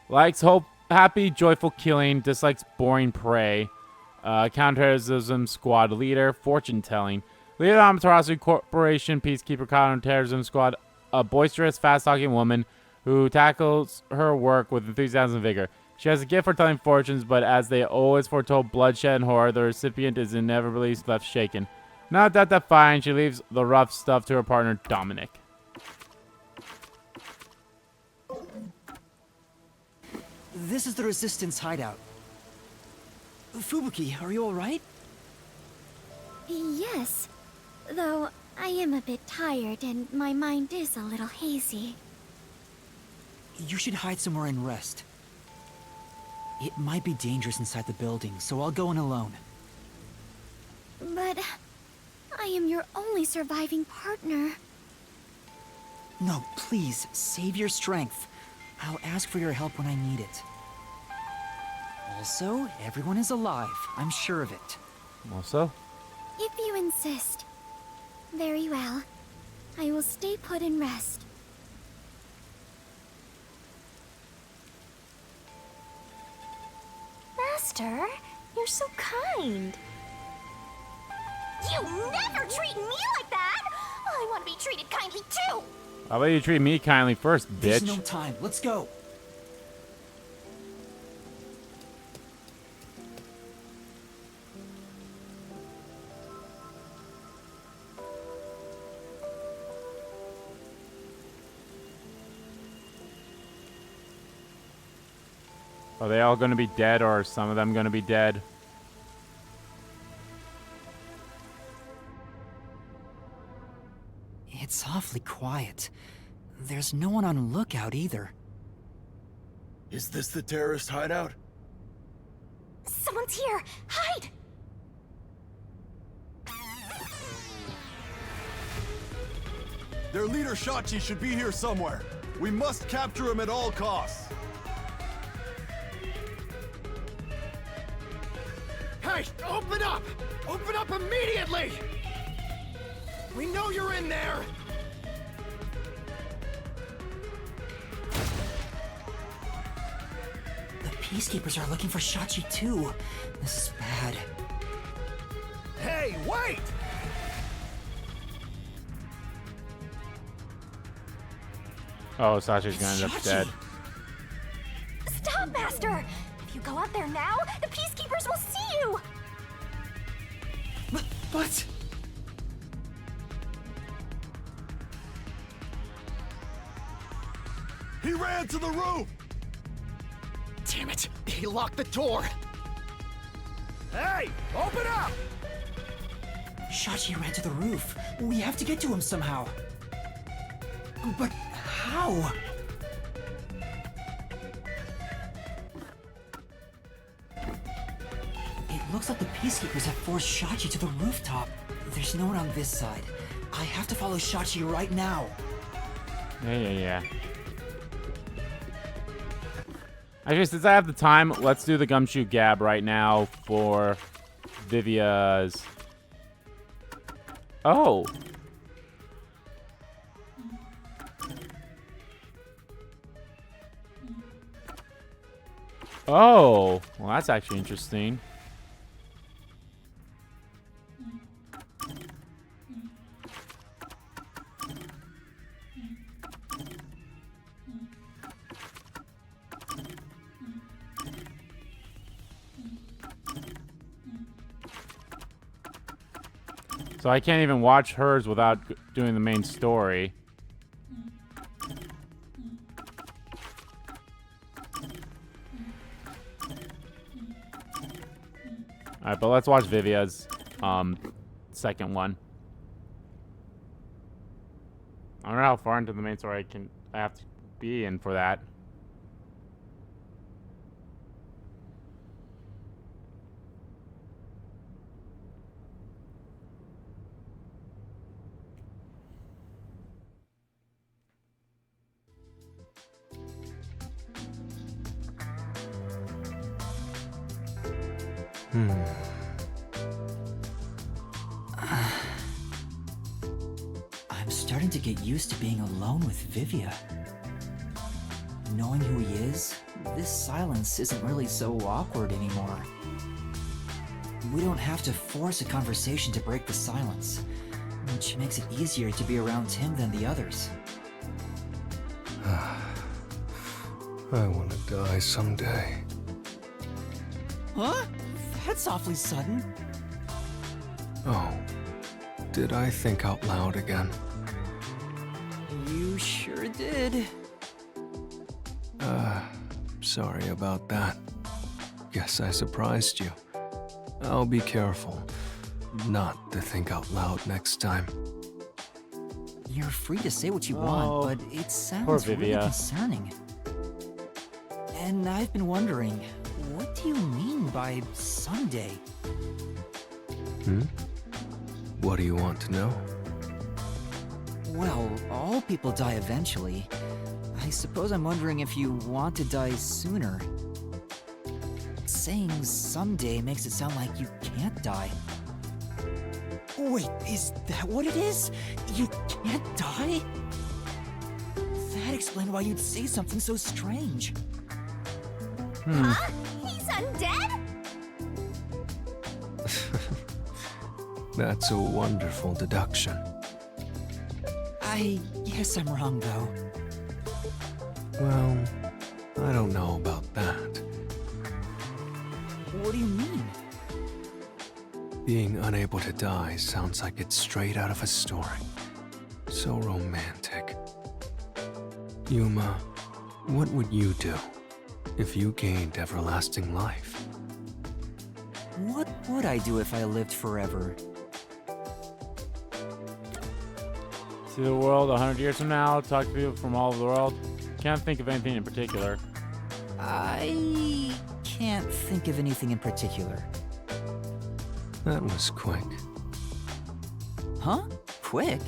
Likes hope. Happy, joyful killing, dislikes boring prey. Counterterrorism Squad Leader, fortune telling. Leader of Amaterasu Corporation Peacekeeper Counterterrorism Squad, a boisterous, fast-talking woman who tackles her work with enthusiasm and vigor. She has a gift for telling fortunes, but as they always foretold bloodshed and horror, the recipient is inevitably left shaken. Not that defiant, she leaves the rough stuff to her partner, Dominic. This is the Resistance hideout. Fubuki, are you alright? Yes. Though I am a bit tired and my mind is a little hazy. You should hide somewhere and rest. It might be dangerous inside the building, so I'll go in alone. But I am your only surviving partner. No, please, save your strength. I'll ask for your help when I need it. Also, everyone is alive. I'm sure of it. Also? If you insist. Very well. I will stay put and rest. Master, you're so kind. You never treat me like that! I want to be treated kindly too! How about you treat me kindly first, bitch? There's no time. Let's go. Are they all going to be dead, or are some of them going to be dead? It's awfully quiet. There's no one on lookout either. Is this the terrorist hideout? Someone Someone's here! Hide! Their leader Shachi should be here somewhere. We must capture him at all costs. Hey, open up! Open up immediately! We know you're in there! The Peacekeepers are looking for Shachi too. This is bad. Hey, wait! Oh, Sasha's gonna end up dead. Stop, Master! If you go out there now, the Peacekeepers will see you! But... He ran to the roof! Damn it! He locked the door! Hey! Open up! Shachi ran to the roof. We have to get to him somehow. But how? It looks like the Peacekeepers have forced Shachi to the rooftop. There's no one on this side. I have to follow Shachi right now. Yeah. Actually, since I have the time, let's do the gumshoe gab right now for Vivia's... Oh! Oh! Well, that's actually interesting. So I can't even watch hers without doing the main story. Alright, but let's watch Vivia's second one. I don't know how far into the main story I have to be in for that. I'm starting to get used to being alone with Vivia. Knowing who he is, this silence isn't really so awkward anymore. We don't have to force a conversation to break the silence, which makes it easier to be around him than the others. I want to die someday. Huh? That's awfully sudden. Oh, did I think out loud again? You sure did. Sorry about that. Guess I surprised you. I'll be careful not to think out loud next time. You're free to say what you want, but it sounds poor really Vivia. concerning. And I've been wondering, what do you mean by someday? What do you want to know? Well, all people die eventually. I suppose I'm wondering if you want to die sooner. Saying someday makes it sound like you can't die. Wait, is that what it is? You can't die? That explained why you'd say something so strange. Huh? He's undead? That's a wonderful deduction. I guess I'm wrong, though. Well, I don't know about that. What do you mean? Being unable to die sounds like it's straight out of a story. So romantic. Yuma, what would you do if you gained everlasting life? What would I do if I lived forever? See the world 100 years from now, talk to people from all over the world. Can't think of anything in particular. I can't think of anything in particular. That was quick. Huh? Quick?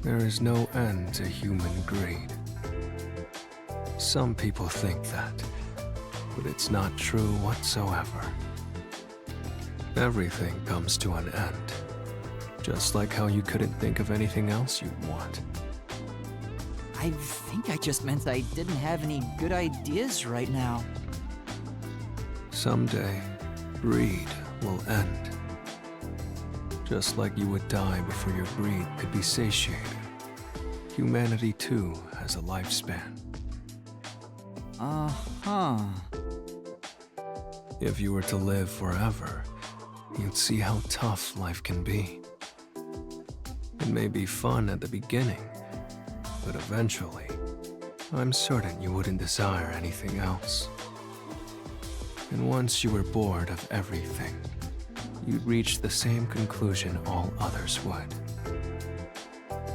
There is no end to human greed. Some people think that, but it's not true whatsoever. Everything comes to an end, just like how you couldn't think of anything else you'd want. I think I just meant I didn't have any good ideas right now. Someday, greed will end. Just like you would die before your greed could be satiated. Humanity too has a lifespan. Uh-huh. If you were to live forever, you'd see how tough life can be. It may be fun at the beginning, but eventually, I'm certain you wouldn't desire anything else. And once you were bored of everything, you'd reach the same conclusion all others would.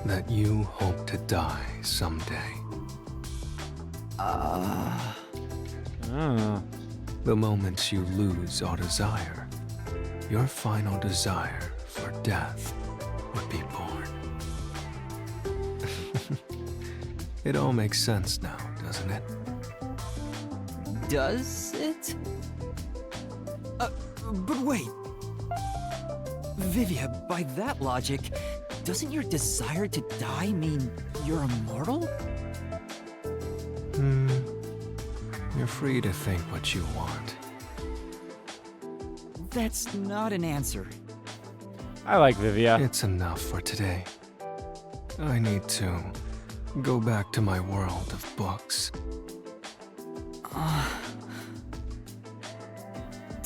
That you hope to die someday. The moment you lose all desire, your final desire for death would be born. It all makes sense now, doesn't it? Does it? But wait. Vivia, by that logic, doesn't your desire to die mean you're immortal? You're free to think what you want. That's not an answer. I like Vivia. It's enough for today. I need to go back to my world of books.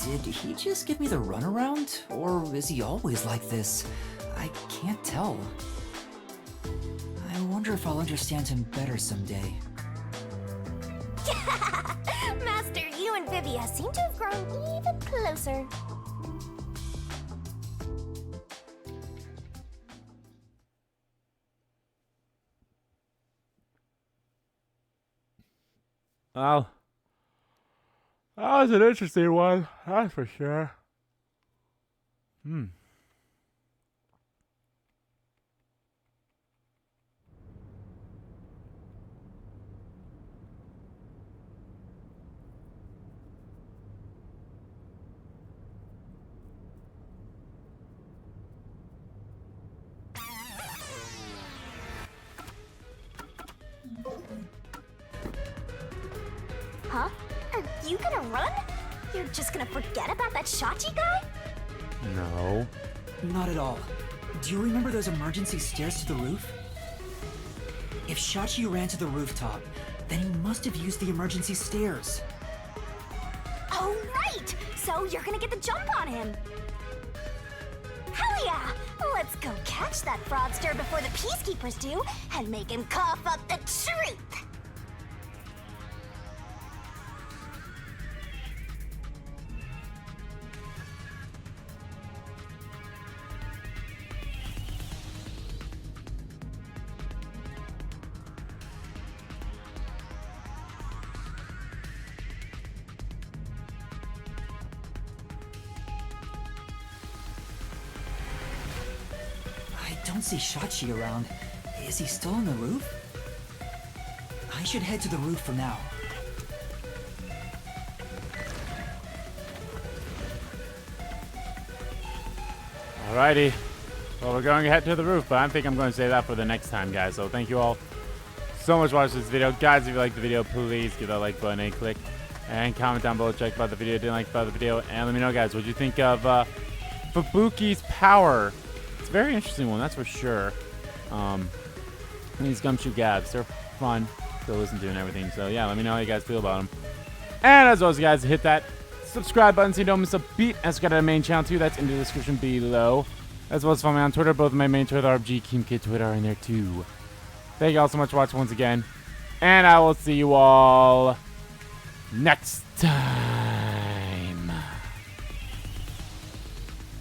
Did he just give me the runaround? Or is he always like this? I can't tell. I wonder if I'll understand him better someday. Master, you and Vivia seem to have grown even closer. Well, that was an interesting one, that's for sure. Huh? Are you gonna run? You're just gonna forget about that Shachi guy? No. Not at all. Do you remember those emergency stairs to the roof? If Shachi ran to the rooftop, then he must have used the emergency stairs. Oh, right! So you're gonna get the jump on him. Hell yeah! Let's go catch that fraudster before the Peacekeepers do and make him cough up the truth! I don't see Shachi around. Is he still on the roof? I should head to the roof for now. Alrighty. Well, we're going to head to the roof, but I think I'm going to save that for the next time, guys. So thank you all so much for watching this video. Guys, if you liked the video, please give that like button a click. And comment down below, check about the video, didn't like about the video. And let me know, guys, what you think of Fubuki's power. It's a very interesting one, that's for sure. These gumshoe gabs, they're fun to listen to and everything. So yeah, let me know how you guys feel about them. And as always, guys, hit that subscribe button so you don't miss a beat. As we got a main channel too, that's in the description below. As well as follow me on Twitter. Both of my main Twitter, RBG, KimK Twitter are in there too. Thank you all so much for watching once again. And I will see you all next time.